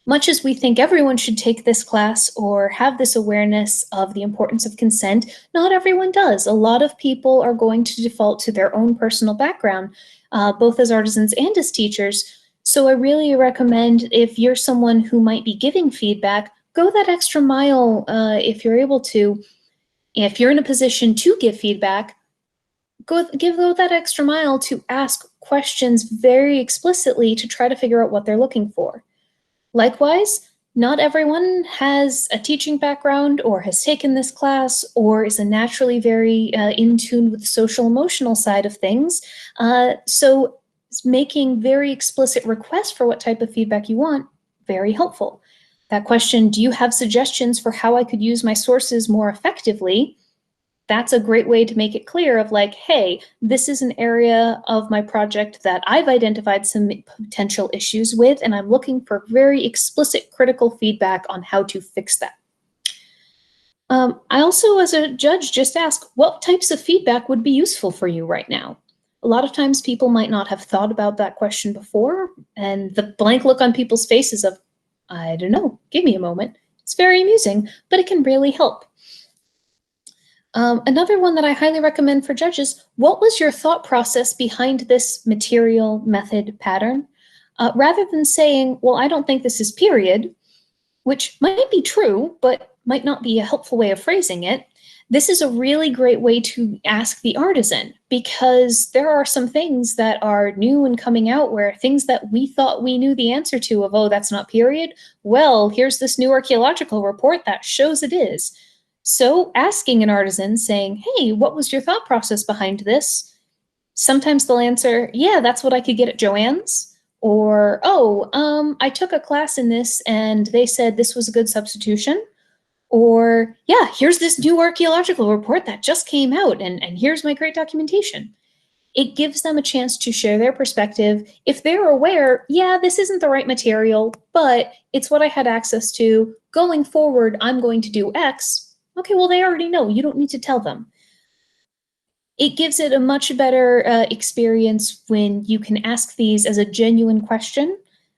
Much as we think everyone should take this class or have this awareness of the importance of consent, not everyone does. A lot of people are going to default to their own personal background, both as artisans and as teachers. So I really recommend, if you're someone who might be giving feedback, go that extra mile if you're able to. If you're in a position to give feedback, go that extra mile to ask questions very explicitly to try to figure out what they're looking for. Likewise, not everyone has a teaching background or has taken this class or is a naturally very in tune with the social emotional side of things. So making very explicit requests for what type of feedback you want, very helpful. That question, do you have suggestions for how I could use my sources more effectively? That's a great way to make it clear of like, hey, this is an area of my project that I've identified some potential issues with, and I'm looking for very explicit critical feedback on how to fix that. I also, as a judge, just ask, what types of feedback would be useful for you right now? A lot of times people might not have thought about that question before, and the blank look on people's faces of, I don't know, give me a moment. It's very amusing, but it can really help. Another one that I highly recommend for judges, what was your thought process behind this material, method, pattern? Rather than saying, well, I don't think this is period, which might be true, but might not be a helpful way of phrasing it, this is a really great way to ask the artisan, because there are some things that are new and coming out where things that we thought we knew the answer to of, oh, that's not period, well, here's this new archaeological report that shows it is. So asking an artisan saying, hey, what was your thought process behind this? Sometimes they'll answer, yeah, that's what I could get at Joann's. Or, oh, I took a class in this and they said this was a good substitution. Or, yeah, here's this new archaeological report that just came out and here's my great documentation. It gives them a chance to share their perspective. If they're aware, yeah, this isn't the right material, but it's what I had access to. Going forward, I'm going to do X. Okay, well, they already know. You don't need to tell them. It gives it a much better experience when you can ask these as a genuine question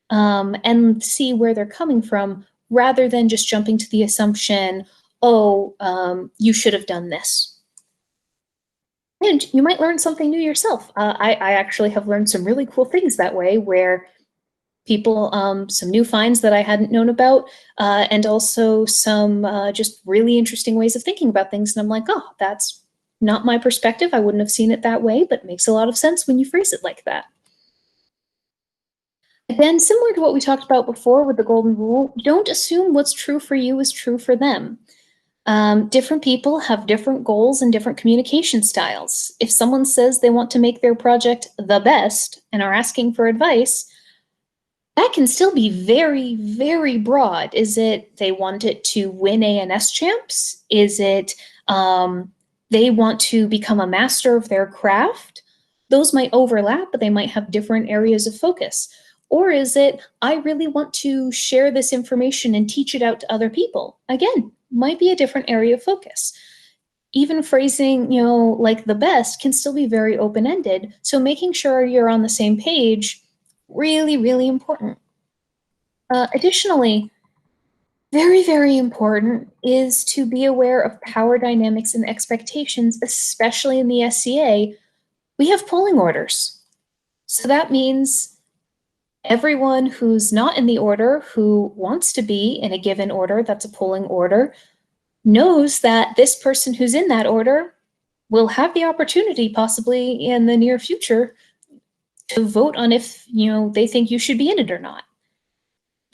and see where they're coming from, rather than just jumping to the assumption, oh, you should have done this. And you might learn something new yourself. I actually have learned some really cool things that way, where people, some new finds that I hadn't known about, and also some just really interesting ways of thinking about things. And I'm like, oh, that's not my perspective. I wouldn't have seen it that way, but it makes a lot of sense when you phrase it like that. Then, similar to what we talked about before with the golden rule, don't assume what's true for you is true for them. Different people have different goals and different communication styles. If someone says they want to make their project the best and are asking for advice, that can still be very, very broad. Is it they want it to win ANS champs? Is it they want to become a master of their craft? Those might overlap, but they might have different areas of focus. Or is it, I really want to share this information and teach it out to other people? Again, might be a different area of focus. Even phrasing, like the best can still be very open-ended. So making sure you're on the same page, really, really important. Additionally, very, very important is to be aware of power dynamics and expectations, especially in the SCA. We have polling orders. So that means everyone who's not in the order, who wants to be in a given order, that's a polling order, knows that this person who's in that order will have the opportunity, possibly in the near future, to vote on if they think you should be in it or not.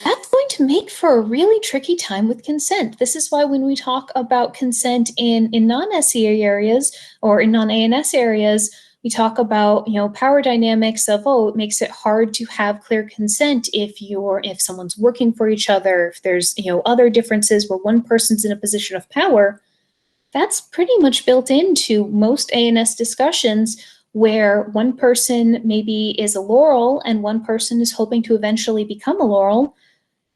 That's going to make for a really tricky time with consent. This is why when we talk about consent in non-SCA areas or in non-ANS areas, we talk about power dynamics of, it makes it hard to have clear consent if someone's working for each other, if there's other differences where one person's in a position of power. That's pretty much built into most ANS discussions, where one person maybe is a Laurel and one person is hoping to eventually become a Laurel.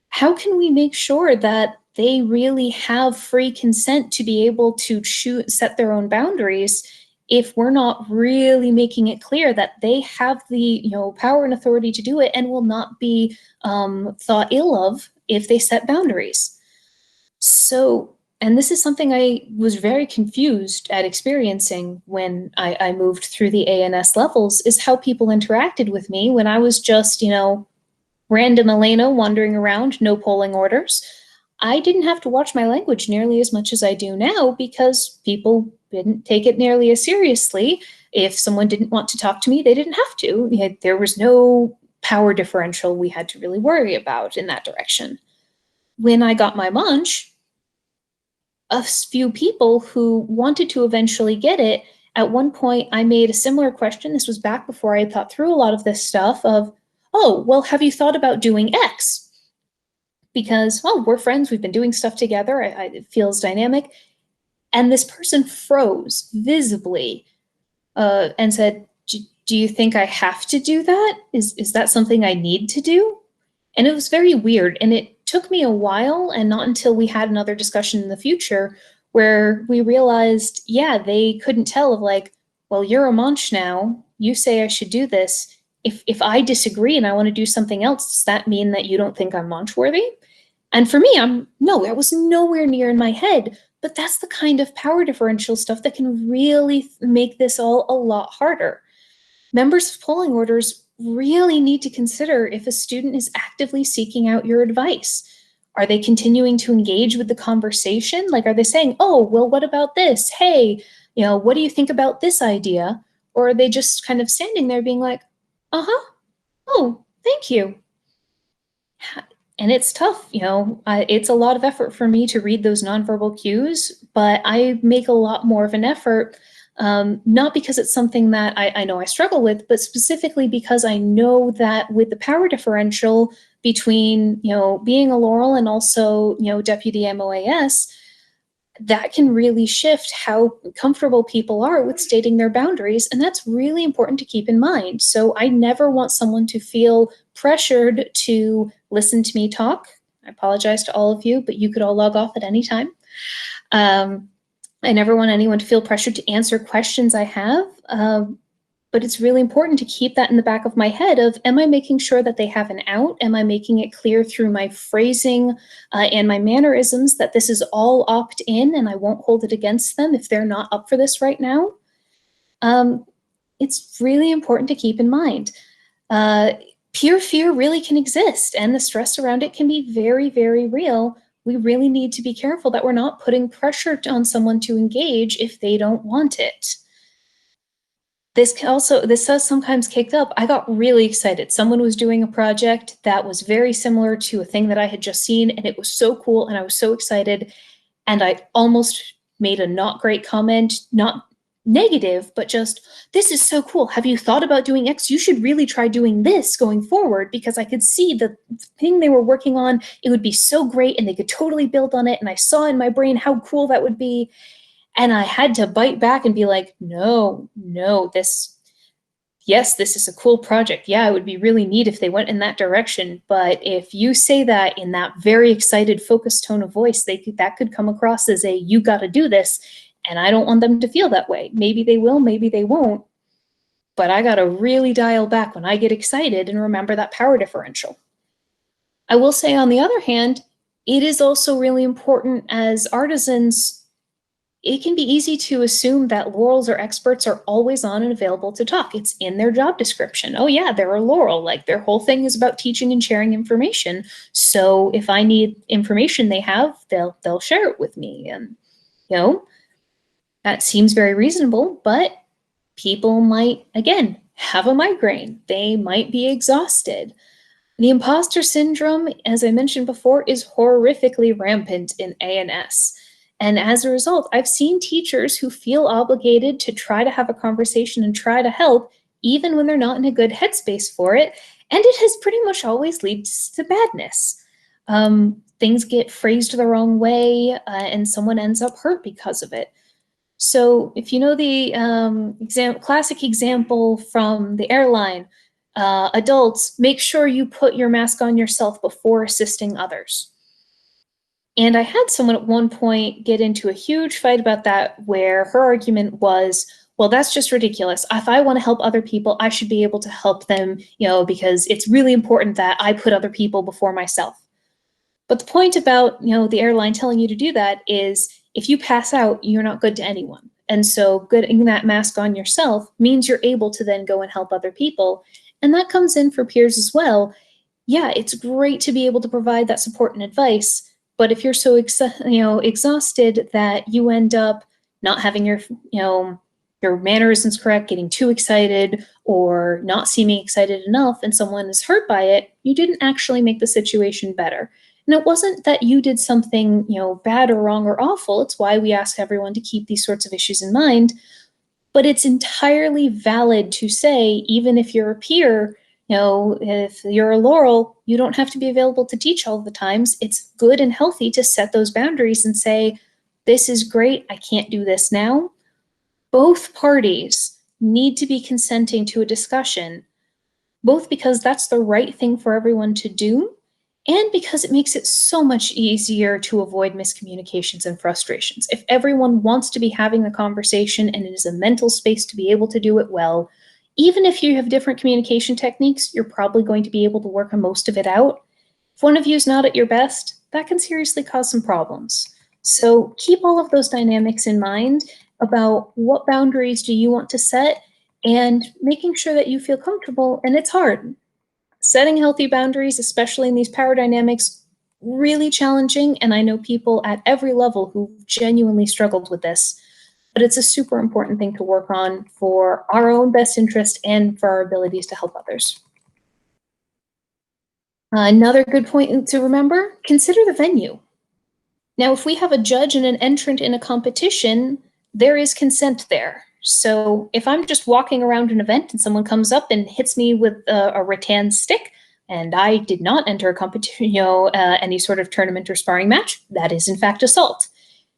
How can we make sure that they really have free consent to be able to set their own boundaries if we're not really making it clear that they have the power and authority to do it and will not be thought ill of if they set boundaries? So, and this is something I was very confused at experiencing when I moved through the ANS levels, is how people interacted with me when I was just, random Elena wandering around, no polling orders. I didn't have to watch my language nearly as much as I do now, because people didn't take it nearly as seriously. If someone didn't want to talk to me, they didn't have to. There was no power differential we had to really worry about in that direction. When I got my munch, a few people who wanted to eventually get it, at one point I made a similar question. This was back before I had thought through a lot of this stuff of, oh, well, have you thought about doing X? because, well, we're friends, we've been doing stuff together, it feels dynamic. And this person froze visibly and said, do you think I have to do that? Is that something I need to do? And it was very weird. And it took me a while, and not until we had another discussion in the future where we realized, yeah, they couldn't tell of like, well, you're a munch now. You say I should do this. If I disagree and I want to do something else, does that mean that you don't think I'm munch worthy? And for me, that was nowhere near in my head. But that's the kind of power differential stuff that can really make this all a lot harder. Members of polling orders really need to consider if a student is actively seeking out your advice. Are they continuing to engage with the conversation? Like, are they saying, oh, well, what about this? Hey, what do you think about this idea? Or are they just kind of standing there being like, uh-huh, oh, thank you. And it's tough, it's a lot of effort for me to read those nonverbal cues, but I make a lot more of an effort, not because it's something that I know I struggle with, but specifically because I know that with the power differential between, being a Laurel and also, deputy MOAS, that can really shift how comfortable people are with stating their boundaries. And that's really important to keep in mind. So I never want someone to feel pressured to listen to me talk. I apologize to all of you, but you could all log off at any time. I never want anyone to feel pressured to answer questions I have. But it's really important to keep that in the back of my head of, am I making sure that they have an out? Am I making it clear through my phrasing and my mannerisms that this is all opt-in and I won't hold it against them if they're not up for this right now? It's really important to keep in mind. Peer fear really can exist, and the stress around it can be very, very real. We really need to be careful that we're not putting pressure on someone to engage if they don't want it. This has sometimes kicked up. I got really excited. Someone was doing a project that was very similar to a thing that I had just seen, and it was so cool, and I was so excited. And I almost made a not great comment, not negative, but just, this is so cool. Have you thought about doing X? You should really try doing this going forward, because I could see the thing they were working on, it would be so great, and they could totally build on it. And I saw in my brain how cool that would be. And I had to bite back and be like, no, this is a cool project. Yeah, it would be really neat if they went in that direction. But if you say that in that very excited, focused tone of voice, that could come across as a, you got to do this. And I don't want them to feel that way. Maybe they will, maybe they won't. But I got to really dial back when I get excited and remember that power differential. I will say, on the other hand, it is also really important as artisans. It can be easy to assume that Laurels or experts are always on and available to talk. It's in their job description. Oh yeah, they're a Laurel. Like, their whole thing is about teaching and sharing information. So if I need information they have, they'll share it with me. And that seems very reasonable, but people might, again, have a migraine. They might be exhausted. The imposter syndrome, as I mentioned before, is horrifically rampant in ANS. And as a result, I've seen teachers who feel obligated to try to have a conversation and try to help, even when they're not in a good headspace for it. And it has pretty much always led to badness. Things get phrased the wrong way, and someone ends up hurt because of it. So if you know the classic example from the airline, adults, make sure you put your mask on yourself before assisting others. And I had someone at one point get into a huge fight about that, where her argument was, well, that's just ridiculous. If I want to help other people, I should be able to help them, because it's really important that I put other people before myself. But the point about, the airline telling you to do that is, if you pass out, you're not good to anyone. And so getting that mask on yourself means you're able to then go and help other people. And that comes in for peers as well. Yeah, it's great to be able to provide that support and advice. But if you're so exhausted that you end up not having your mannerisms correct, getting too excited, or not seeming excited enough, and someone is hurt by it, you didn't actually make the situation better. And it wasn't that you did something, bad or wrong or awful. It's why we ask everyone to keep these sorts of issues in mind. But it's entirely valid to say, even if you're a peer, You know, if you're a Laurel, you don't have to be available to teach all the times. It's good and healthy to set those boundaries and say, this is great, I can't do this now. Both parties need to be consenting to a discussion, both because that's the right thing for everyone to do, and because it makes it so much easier to avoid miscommunications and frustrations. If everyone wants to be having the conversation and it is a mental space to be able to do it well, even if you have different communication techniques, you're probably going to be able to work on most of it out. If one of you is not at your best, that can seriously cause some problems. So keep all of those dynamics in mind about what boundaries do you want to set and making sure that you feel comfortable. And it's hard. Setting healthy boundaries, especially in these power dynamics, really challenging. And I know people at every level who genuinely struggled with this. But it's a super important thing to work on for our own best interest and for our abilities to help others. Another good point to remember, consider the venue. Now, if we have a judge and an entrant in a competition, there is consent there. So if I'm just walking around an event and someone comes up and hits me with a rattan stick, and I did not enter a competition, any sort of tournament or sparring match, that is in fact assault.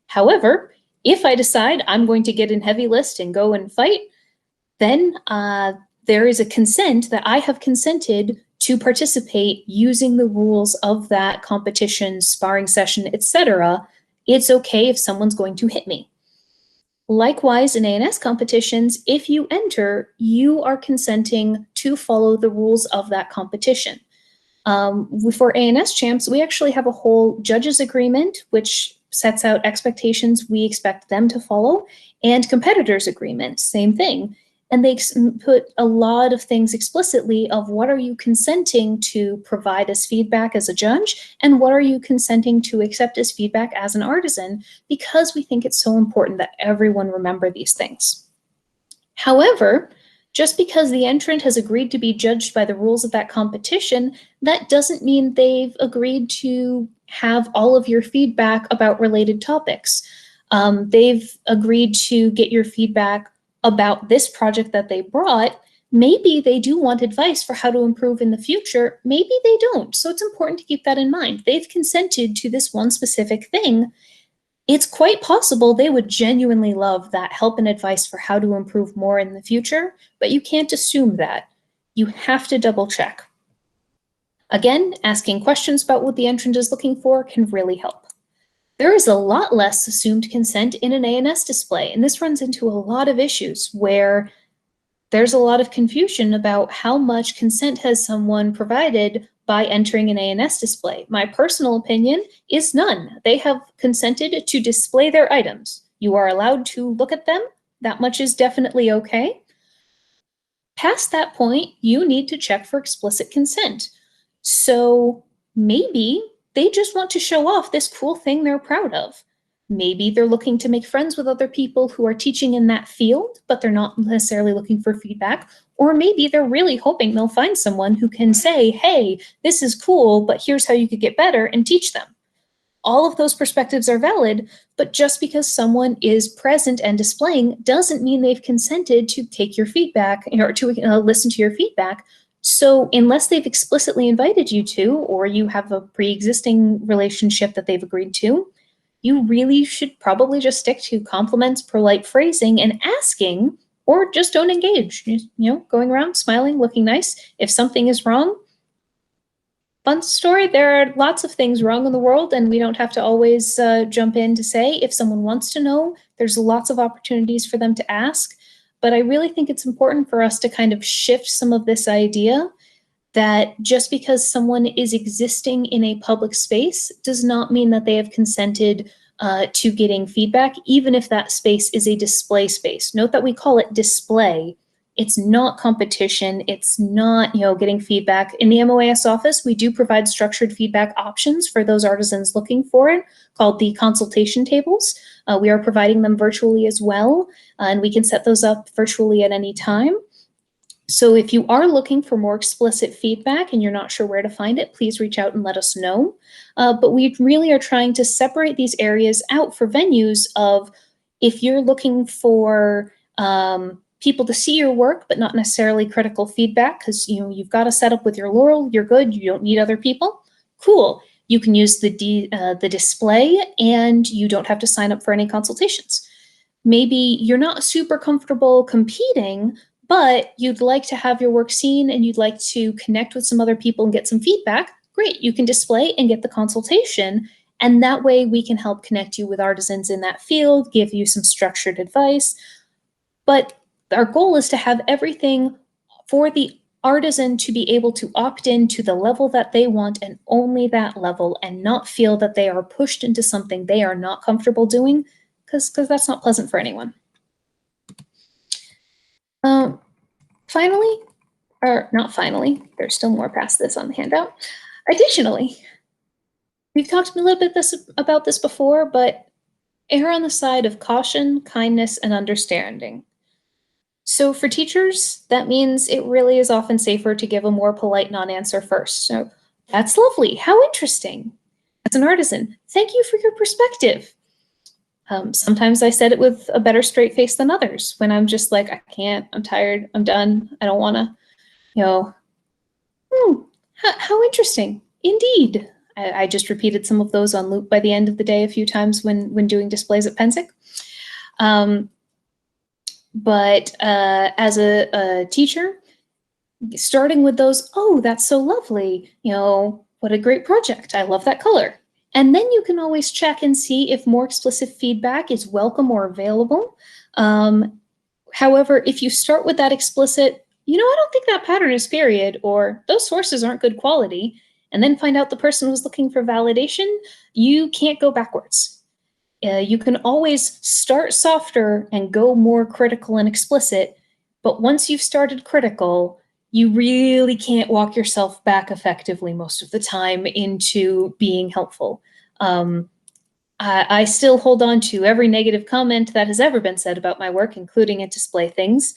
However, if I decide I'm going to get in heavy list and go and fight, then there is a consent that I have consented to participate using the rules of that competition, sparring session, etc. It's okay if someone's going to hit me. Likewise, in ANS competitions, if you enter, you are consenting to follow the rules of that competition. For ANS champs, we actually have a whole judges agreement, which sets out expectations we expect them to follow, and competitors agreement, same thing. And they put a lot of things explicitly of what are you consenting to provide as feedback as a judge, and what are you consenting to accept as feedback as an artisan, because we think it's so important that everyone remember these things. However, just because the entrant has agreed to be judged by the rules of that competition, that doesn't mean they've agreed to have all of your feedback about related topics. They've agreed to get your feedback about this project that they brought. Maybe they do want advice for how to improve in the future. Maybe they don't. So it's important to keep that in mind. They've consented to this one specific thing. It's quite possible they would genuinely love that help and advice for how to improve more in the future, but you can't assume that. You have to double check. Again, asking questions about what the entrant is looking for can really help. There is a lot less assumed consent in an ANS display, and this runs into a lot of issues where there's a lot of confusion about how much consent has someone provided by entering an ANS display. My personal opinion is none. They have consented to display their items. You are allowed to look at them. That much is definitely okay. Past that point, you need to check for explicit consent. So maybe they just want to show off this cool thing they're proud of. Maybe they're looking to make friends with other people who are teaching in that field, but they're not necessarily looking for feedback. Or maybe they're really hoping they'll find someone who can say, hey, this is cool, but here's how you could get better, and teach them. All of those perspectives are valid, but just because someone is present and displaying doesn't mean they've consented to take your feedback or to listen to your feedback. So unless they've explicitly invited you to, or you have a pre-existing relationship that they've agreed to, you really should probably just stick to compliments, polite phrasing, and asking, or just don't engage. Going around, smiling, looking nice. If something is wrong, fun story, there are lots of things wrong in the world, and we don't have to always jump in to say. If someone wants to know, there's lots of opportunities for them to ask. But I really think it's important for us to kind of shift some of this idea that just because someone is existing in a public space does not mean that they have consented to getting feedback, even if that space is a display space. Note that we call it display. It's not competition. It's not, getting feedback. In the MOAS office, we do provide structured feedback options for those artisans looking for it, called the consultation tables. We are providing them virtually as well, and we can set those up virtually at any time. So if you are looking for more explicit feedback and you're not sure where to find it, please reach out and let us know. But we really are trying to separate these areas out for venues of, if you're looking for people to see your work, but not necessarily critical feedback, because you've got a setup with your Laurel, you're good, you don't need other people. Cool. You can use the display, and you don't have to sign up for any consultations. Maybe you're not super comfortable competing, but you'd like to have your work seen and you'd like to connect with some other people and get some feedback. Great, you can display and get the consultation. And that way we can help connect you with artisans in that field, give you some structured advice. But our goal is to have everything for the artisan to be able to opt in to the level that they want and only that level, and not feel that they are pushed into something they are not comfortable doing, because that's not pleasant for anyone. Finally, or not finally, there's still more past this on the handout. Additionally, we've talked a little bit about this before, but err on the side of caution, kindness, and understanding. So for teachers, that means it really is often safer to give a more polite non-answer first. So, that's lovely. How interesting. As an artisan, thank you for your perspective. Sometimes I said it with a better straight face than others, when I'm just like, I can't, I'm tired, I'm done, I don't want to, how interesting. Indeed. I just repeated some of those on loop by the end of the day a few times when doing displays at Pensick. But as a teacher, starting with those, oh, that's so lovely, what a great project, I love that color. And then you can always check and see if more explicit feedback is welcome or available. However, if you start with that explicit, I don't think that pattern is period, or those sources aren't good quality, and then find out the person was looking for validation, you can't go backwards. You can always start softer and go more critical and explicit, but once you've started critical, you really can't walk yourself back effectively most of the time into being helpful. I still hold on to every negative comment that has ever been said about my work, including at display things.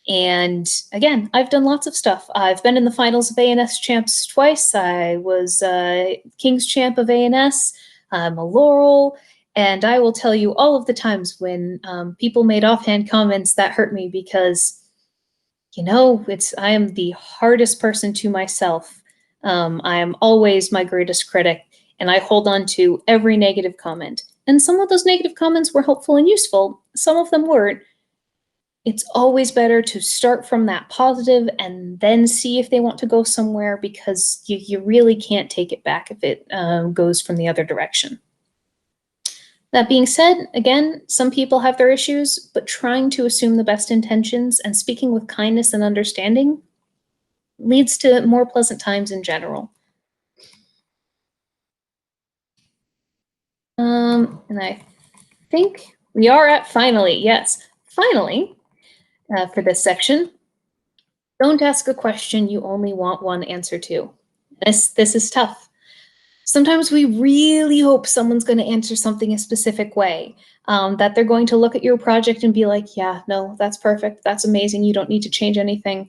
And again, I've done lots of stuff. I've been in the finals of ANS Champs twice. I was King's Champ of ANS. I'm a Laurel. And I will tell you all of the times when people made offhand comments that hurt me, because I am the hardest person to myself. I am always my greatest critic, and I hold on to every negative comment. And some of those negative comments were helpful and useful. Some of them weren't. It's always better to start from that positive and then see if they want to go somewhere, because you really can't take it back if it goes from the other direction. That being said, again, some people have their issues, but trying to assume the best intentions and speaking with kindness and understanding leads to more pleasant times in general. And I think we are at finally, yes, finally, for this section. Don't ask a question you only want one answer to. This is tough. Sometimes we really hope someone's going to answer something a specific way, that they're going to look at your project and be like, yeah, no, that's perfect. That's amazing. You don't need to change anything.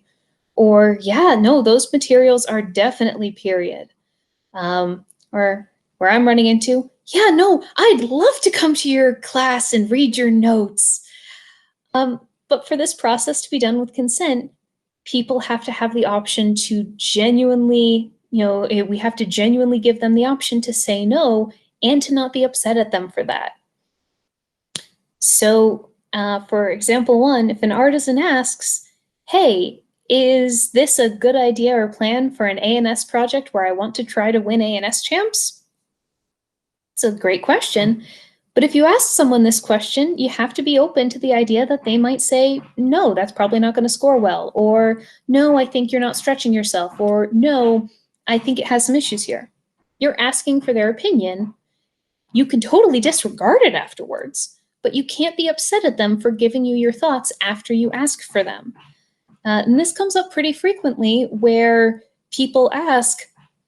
Or, yeah, no, those materials are definitely period. Or where I'm running into, yeah, no, I'd love to come to your class and read your notes. But for this process to be done with consent, people have to have the option to genuinely, we have to genuinely give them the option to say no and to not be upset at them for that. So for example one, if an artisan asks, hey, is this a good idea or plan for an ANS project where I want to try to win ANS champs? It's a great question. But if you ask someone this question, you have to be open to the idea that they might say, no, that's probably not going to score well. Or, no, I think you're not stretching yourself. Or, no, I think it has some issues here. You're asking for their opinion. You can totally disregard it afterwards, but you can't be upset at them for giving you your thoughts after you ask for them. And this comes up pretty frequently, where people ask,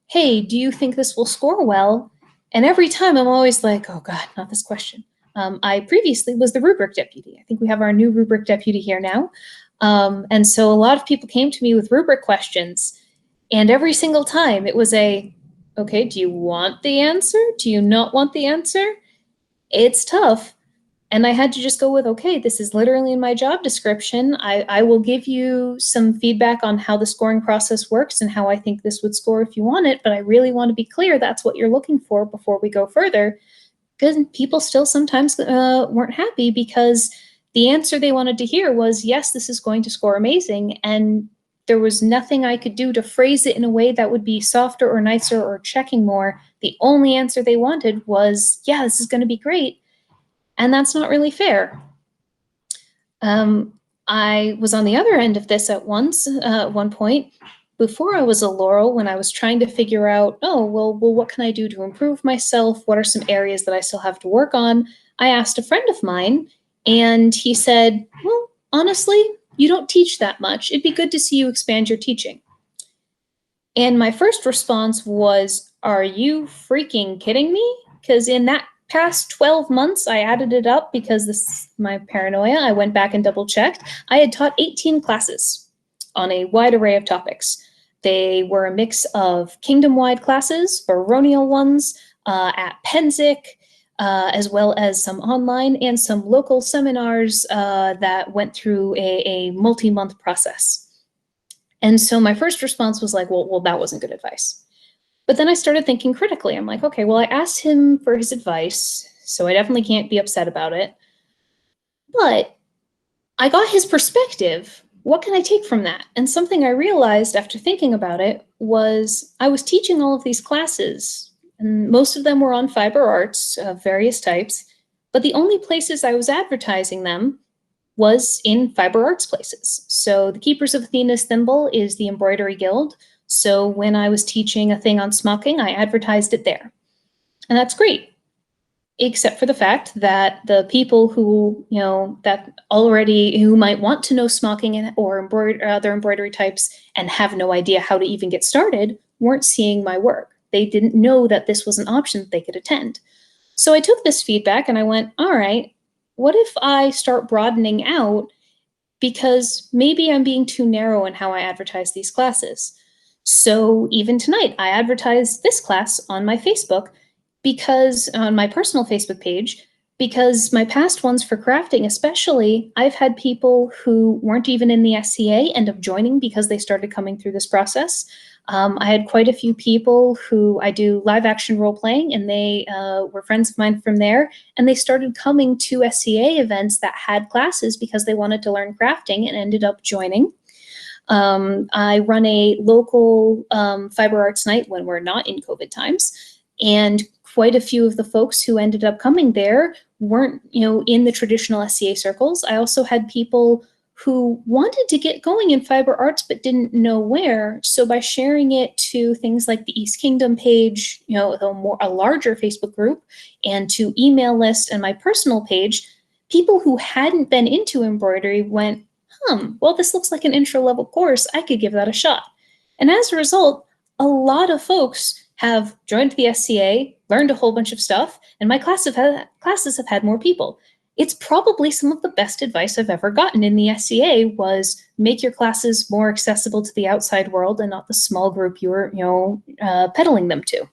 hey, do you think this will score well? And every time I'm always like, oh God, not this question. I previously was the rubric deputy. I think we have our new rubric deputy here now. And so a lot of people came to me with rubric questions, and every single time it was okay, do you want the answer? Do you not want the answer? It's tough. And I had to just go with, okay, this is literally in my job description. I will give you some feedback on how the scoring process works and how I think this would score if you want it, but I really want to be clear that's what you're looking for before we go further. Because people still sometimes weren't happy because the answer they wanted to hear was, yes, this is going to score amazing. And there was nothing I could do to phrase it in a way that would be softer or nicer or checking more. The only answer they wanted was, yeah, this is going to be great. And that's not really fair. I was on the other end of this at one point. Before I was a Laurel, when I was trying to figure out, oh, well, what can I do to improve myself? What are some areas that I still have to work on? I asked a friend of mine, and he said, well, honestly, you don't teach that much. It'd be good to see you expand your teaching. And my first response was, are you freaking kidding me? Because in that past 12 months, I added it up because this is my paranoia. I went back and double checked. I had taught 18 classes on a wide array of topics. They were a mix of kingdom-wide classes, baronial ones, at Penzic, as well as some online and some local seminars that went through a multi-month process. And so my first response was like, well, that wasn't good advice. But then I started thinking critically. I'm like, okay, well, I asked him for his advice, so I definitely can't be upset about it. But I got his perspective. What can I take from that? And something I realized after thinking about it was I was teaching all of these classes, and most of them were on fiber arts of various types, but the only places I was advertising them was in fiber arts places. So the Keepers of Athena's Thimble is the embroidery guild. So when I was teaching a thing on smocking, I advertised it there. And that's great, except for the fact that the people who, who might want to know smocking or other embroidery types and have no idea how to even get started weren't seeing my work. They didn't know that this was an option that they could attend. So I took this feedback and I went, all right, what if I start broadening out, because maybe I'm being too narrow in how I advertise these classes. So even tonight, I advertised this class on my Facebook, because on my personal Facebook page, because my past ones for crafting especially, I've had people who weren't even in the SCA end up joining because they started coming through this process. I had quite a few people who I do live action role playing, and they were friends of mine from there, and they started coming to SCA events that had classes because they wanted to learn crafting and ended up joining. I run a local fiber arts night when we're not in COVID times, and quite a few of the folks who ended up coming there weren't, in the traditional SCA circles. I also had people who wanted to get going in fiber arts but didn't know where. So by sharing it to things like the East Kingdom page, a larger Facebook group, and to email list and my personal page, people who hadn't been into embroidery went, well, this looks like an intro level course. I could give that a shot. And as a result, a lot of folks have joined the SCA, learned a whole bunch of stuff, and my classes have had more people. It's probably some of the best advice I've ever gotten in the SCA was make your classes more accessible to the outside world and not the small group you're, peddling them to.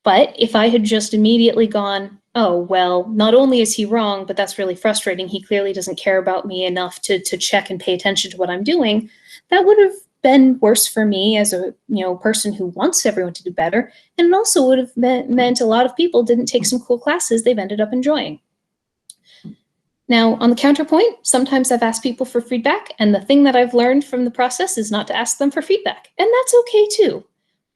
But if I had just immediately gone, oh, well, not only is he wrong, but that's really frustrating. He clearly doesn't care about me enough to check and pay attention to what I'm doing, that would have been worse for me as a person who wants everyone to do better. And it also would have meant a lot of people didn't take some cool classes they've ended up enjoying. Now, on the counterpoint, sometimes I've asked people for feedback, and the thing that I've learned from the process is not to ask them for feedback. And that's okay too.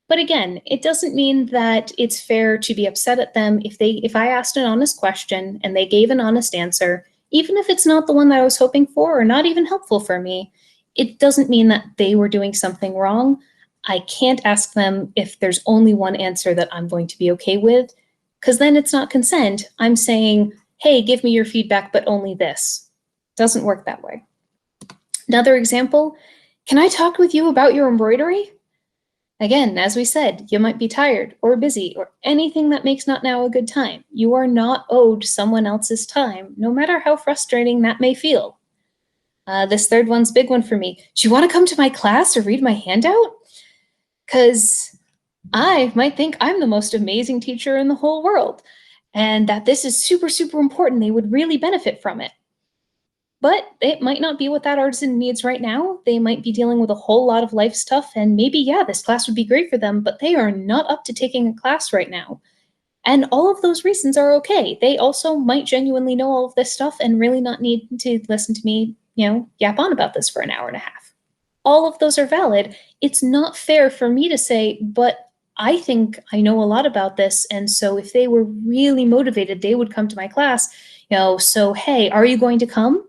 But again, it doesn't mean that it's fair to be upset at them if I asked an honest question and they gave an honest answer, even if it's not the one that I was hoping for or not even helpful for me. It doesn't mean that they were doing something wrong. I can't ask them if there's only one answer that I'm going to be okay with, because then it's not consent. I'm saying, hey, give me your feedback, but only this. Doesn't work that way. Another example, can I talk with you about your embroidery? Again, as we said, you might be tired or busy or anything that makes not now a good time. You are not owed someone else's time, no matter how frustrating that may feel. This third one's a big one for me. Do you want to come to my class or read my handout? Because I might think I'm the most amazing teacher in the whole world. and that this is super, super important. They would really benefit from it. But it might not be what that artisan needs right now. They might be dealing with a whole lot of life stuff, and maybe, yeah, this class would be great for them, but they are not up to taking a class right now. And all of those reasons are okay. They also might genuinely know all of this stuff and really not need to listen to me, yap on about this for an hour and a half. All of those are valid. It's not fair for me to say, but I think I know a lot about this, and so if they were really motivated, they would come to my class. So hey, are you going to come?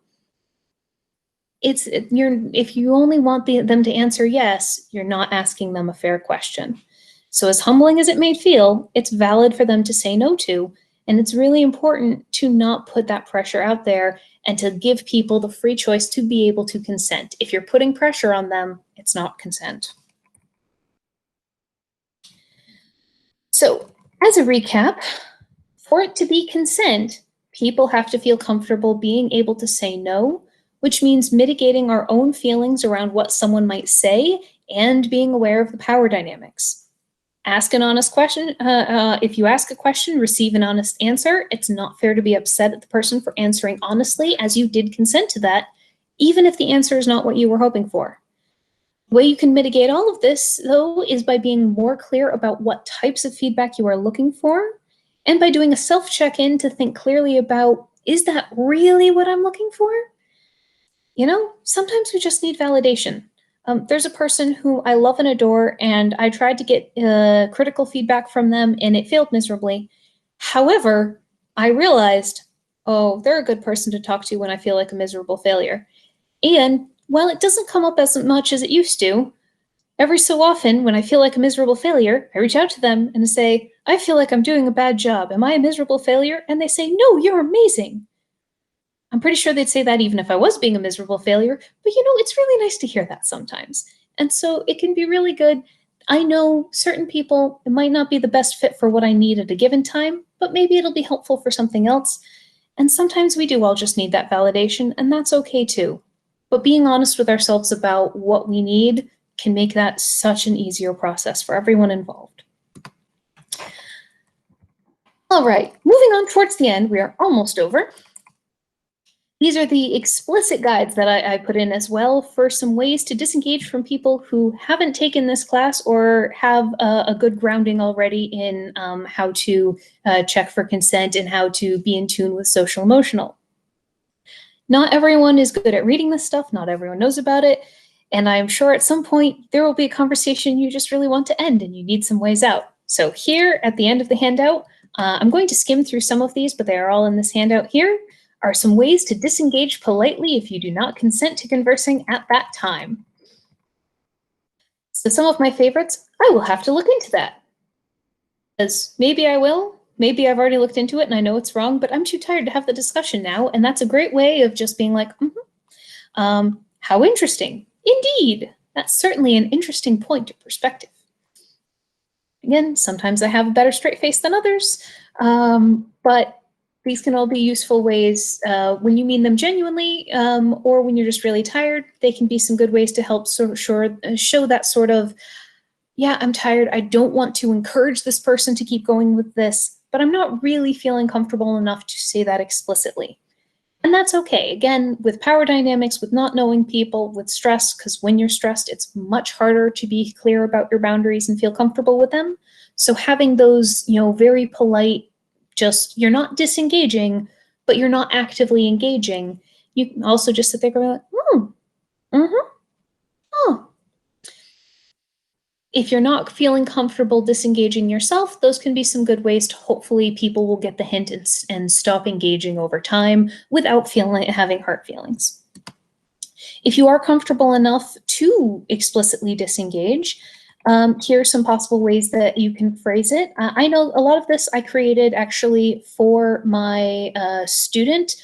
If you only want them to answer yes, you're not asking them a fair question. So as humbling as it may feel, it's valid for them to say no to, and it's really important to not put that pressure out there and to give people the free choice to be able to consent. If you're putting pressure on them, it's not consent. So as a recap, for it to be consent, people have to feel comfortable being able to say no, which means mitigating our own feelings around what someone might say and being aware of the power dynamics. Ask an honest question. If you ask a question, receive an honest answer. It's not fair to be upset at the person for answering honestly, as you did consent to that, even if the answer is not what you were hoping for. The way you can mitigate all of this, though, is by being more clear about what types of feedback you are looking for, and by doing a self-check-in to think clearly about, is that really what I'm looking for? Sometimes we just need validation. There's a person who I love and adore, and I tried to get critical feedback from them, and it failed miserably. However, I realized, oh, they're a good person to talk to when I feel like a miserable failure. And while it doesn't come up as much as it used to, every so often when I feel like a miserable failure, I reach out to them and say, I feel like I'm doing a bad job. Am I a miserable failure? And they say, no, you're amazing. I'm pretty sure they'd say that even if I was being a miserable failure, but it's really nice to hear that sometimes. And so it can be really good. I know certain people, it might not be the best fit for what I need at a given time, but maybe it'll be helpful for something else. And sometimes we do all just need that validation, and that's okay too. But being honest with ourselves about what we need can make that such an easier process for everyone involved. All right, moving on towards the end, we are almost over. These are the explicit guides that I put in as well for some ways to disengage from people who haven't taken this class or have a good grounding already in how to check for consent and how to be in tune with social emotional. Not everyone is good at reading this stuff. Not everyone knows about it. And I'm sure at some point there will be a conversation you just really want to end and you need some ways out. So here at the end of the handout, I'm going to skim through some of these, but they are all in this handout here, are some ways to disengage politely if you do not consent to conversing at that time. So some of my favorites, I will have to look into that. Because maybe I will, maybe I've already looked into it and I know it's wrong, but I'm too tired to have the discussion now. And that's a great way of just being like, how interesting. Indeed, that's certainly an interesting point of perspective. Again, sometimes I have a better straight face than others, but these can all be useful ways when you mean them genuinely or when you're just really tired. They can be some good ways to help show that sort of, yeah, I'm tired. I don't want to encourage this person to keep going with this, but I'm not really feeling comfortable enough to say that explicitly. And that's okay. Again, with power dynamics, with not knowing people, with stress, because when you're stressed, it's much harder to be clear about your boundaries and feel comfortable with them. So having those, very polite, just, you're not disengaging, but you're not actively engaging. You can also just sit there going like, oh. If you're not feeling comfortable disengaging yourself, those can be some good ways to hopefully people will get the hint and stop engaging over time without having hurt feelings. If you are comfortable enough to explicitly disengage, here are some possible ways that you can phrase it. I know a lot of this I created actually for my student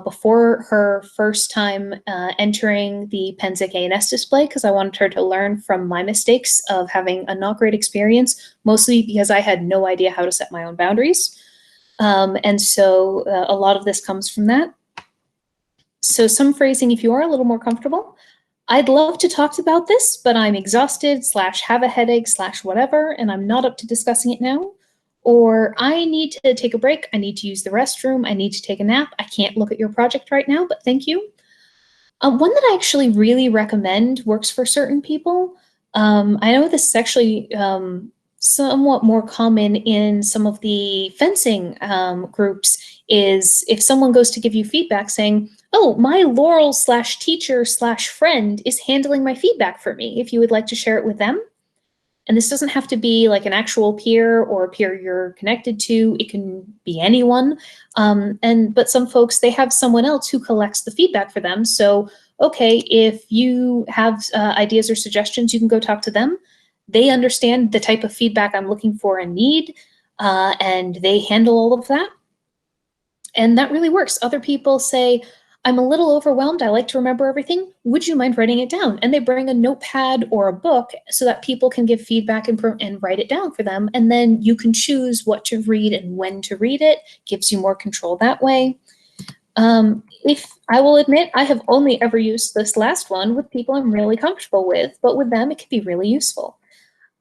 before her first time entering the Penzic A&S display, because I wanted her to learn from my mistakes of having a not great experience, mostly because I had no idea how to set my own boundaries. And so a lot of this comes from that. So some phrasing, if you are a little more comfortable, I'd love to talk about this, but I'm exhausted / have a headache / whatever, and I'm not up to discussing it now. Or I need to take a break. I need to use the restroom. I need to take a nap. I can't look at your project right now, but thank you. One that I actually really recommend works for certain people. I know this is actually somewhat more common in some of the fencing groups, is if someone goes to give you feedback saying, oh, my Laurels slash teacher slash friend is handling my feedback for me, if you would like to share it with them. And this doesn't have to be like an actual peer or a peer you're connected to. It can be anyone. But some folks, they have someone else who collects the feedback for them. So, okay, if you have ideas or suggestions, you can go talk to them. They understand the type of feedback I'm looking for and need, and they handle all of that. And that really works. Other people say, I'm a little overwhelmed. I like to remember everything. Would you mind writing it down? And they bring a notepad or a book so that people can give feedback and write it down for them. And then you can choose what to read and when to read it. Gives you more control that way. If I will admit, I have only ever used this last one with people I'm really comfortable with, but with them, it can be really useful.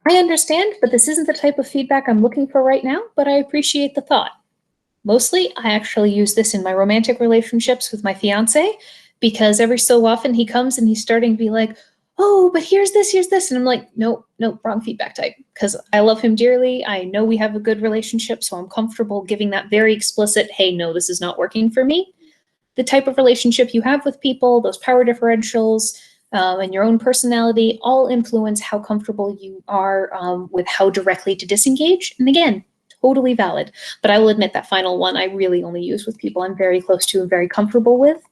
I understand, but this isn't the type of feedback I'm looking for right now, but I appreciate the thought. Mostly, I actually use this in my romantic relationships with my fiance, because every so often he comes and he's starting to be like, oh, but here's this. And I'm like, nope, wrong feedback type. Because I love him dearly. I know we have a good relationship, so I'm comfortable giving that very explicit, hey, no, this is not working for me. The type of relationship you have with people, those power differentials, and your own personality all influence how comfortable you are with how directly to disengage. And again, totally valid. But I will admit that final one I really only use with people I'm very close to and very comfortable with.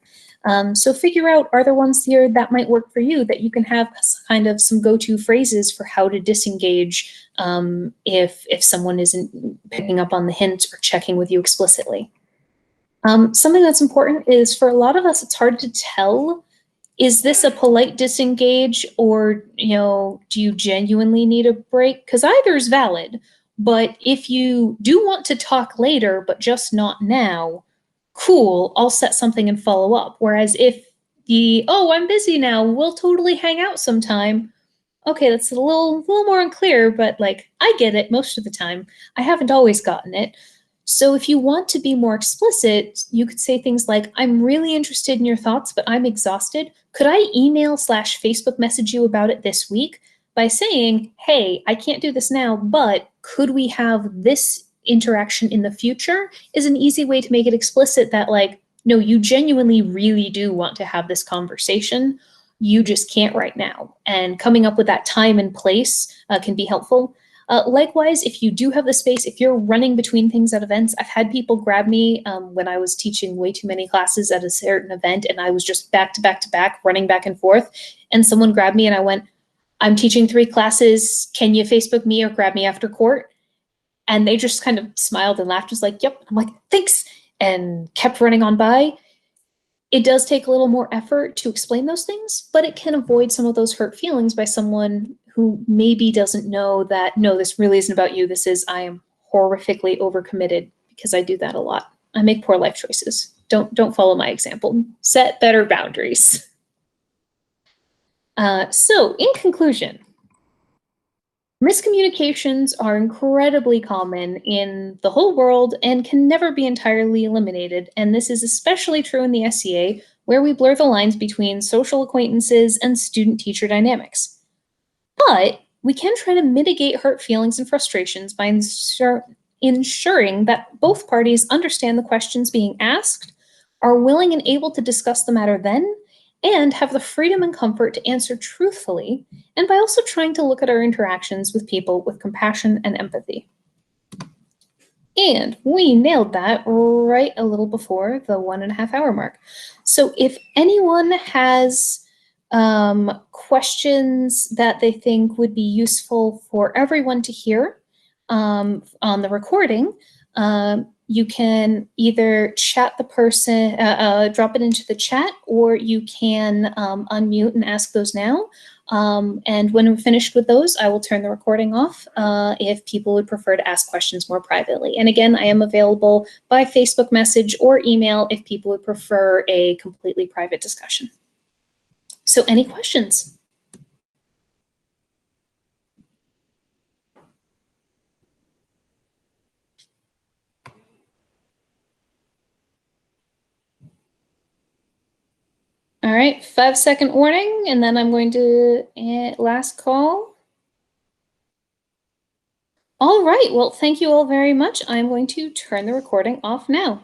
So figure out, are there ones here that might work for you that you can have kind of some go-to phrases for how to disengage if someone isn't picking up on the hint or checking with you explicitly. Something that's important is, for a lot of us, it's hard to tell, is this a polite disengage, or, do you genuinely need a break? Because either is valid. But if you do want to talk later, but just not now, cool, I'll set something and follow up. Whereas if oh, I'm busy now, we'll totally hang out sometime. Okay, that's a little more unclear, but like, I get it most of the time. I haven't always gotten it. So if you want to be more explicit, you could say things like, I'm really interested in your thoughts, but I'm exhausted. Could I email/Facebook message you about it this week? By saying, hey, I can't do this now, but could we have this interaction in the future, is an easy way to make it explicit that, like, no, you genuinely really do want to have this conversation. You just can't right now. And coming up with that time and place can be helpful. Likewise, if you do have the space, if you're running between things at events, I've had people grab me when I was teaching way too many classes at a certain event, and I was just back to back, running back and forth. And someone grabbed me and I went, I'm teaching 3 classes. Can you Facebook me or grab me after court? And they just kind of smiled and laughed, just like, yep. I'm like, thanks, and kept running on by. It does take a little more effort to explain those things, but it can avoid some of those hurt feelings by someone who maybe doesn't know that, no, this really isn't about you. This is, I am horrifically overcommitted, because I do that a lot. I make poor life choices. Don't follow my example. Set better boundaries. So in conclusion, miscommunications are incredibly common in the whole world and can never be entirely eliminated, and this is especially true in the SCA, where we blur the lines between social acquaintances and student-teacher dynamics. But we can try to mitigate hurt feelings and frustrations by ensuring that both parties understand the questions being asked, are willing and able to discuss the matter then, and have the freedom and comfort to answer truthfully, and by also trying to look at our interactions with people with compassion and empathy. And we nailed that right a little before the 1.5 hour mark. So if anyone has questions that they think would be useful for everyone to hear on the recording, you can either chat the person, drop it into the chat, or you can unmute and ask those now. And when we're finished with those, I will turn the recording off if people would prefer to ask questions more privately. And again, I am available by Facebook message or email if people would prefer a completely private discussion. So any questions? All right, 5-second warning, and then I'm going to last call. All right, well, thank you all very much. I'm going to turn the recording off now.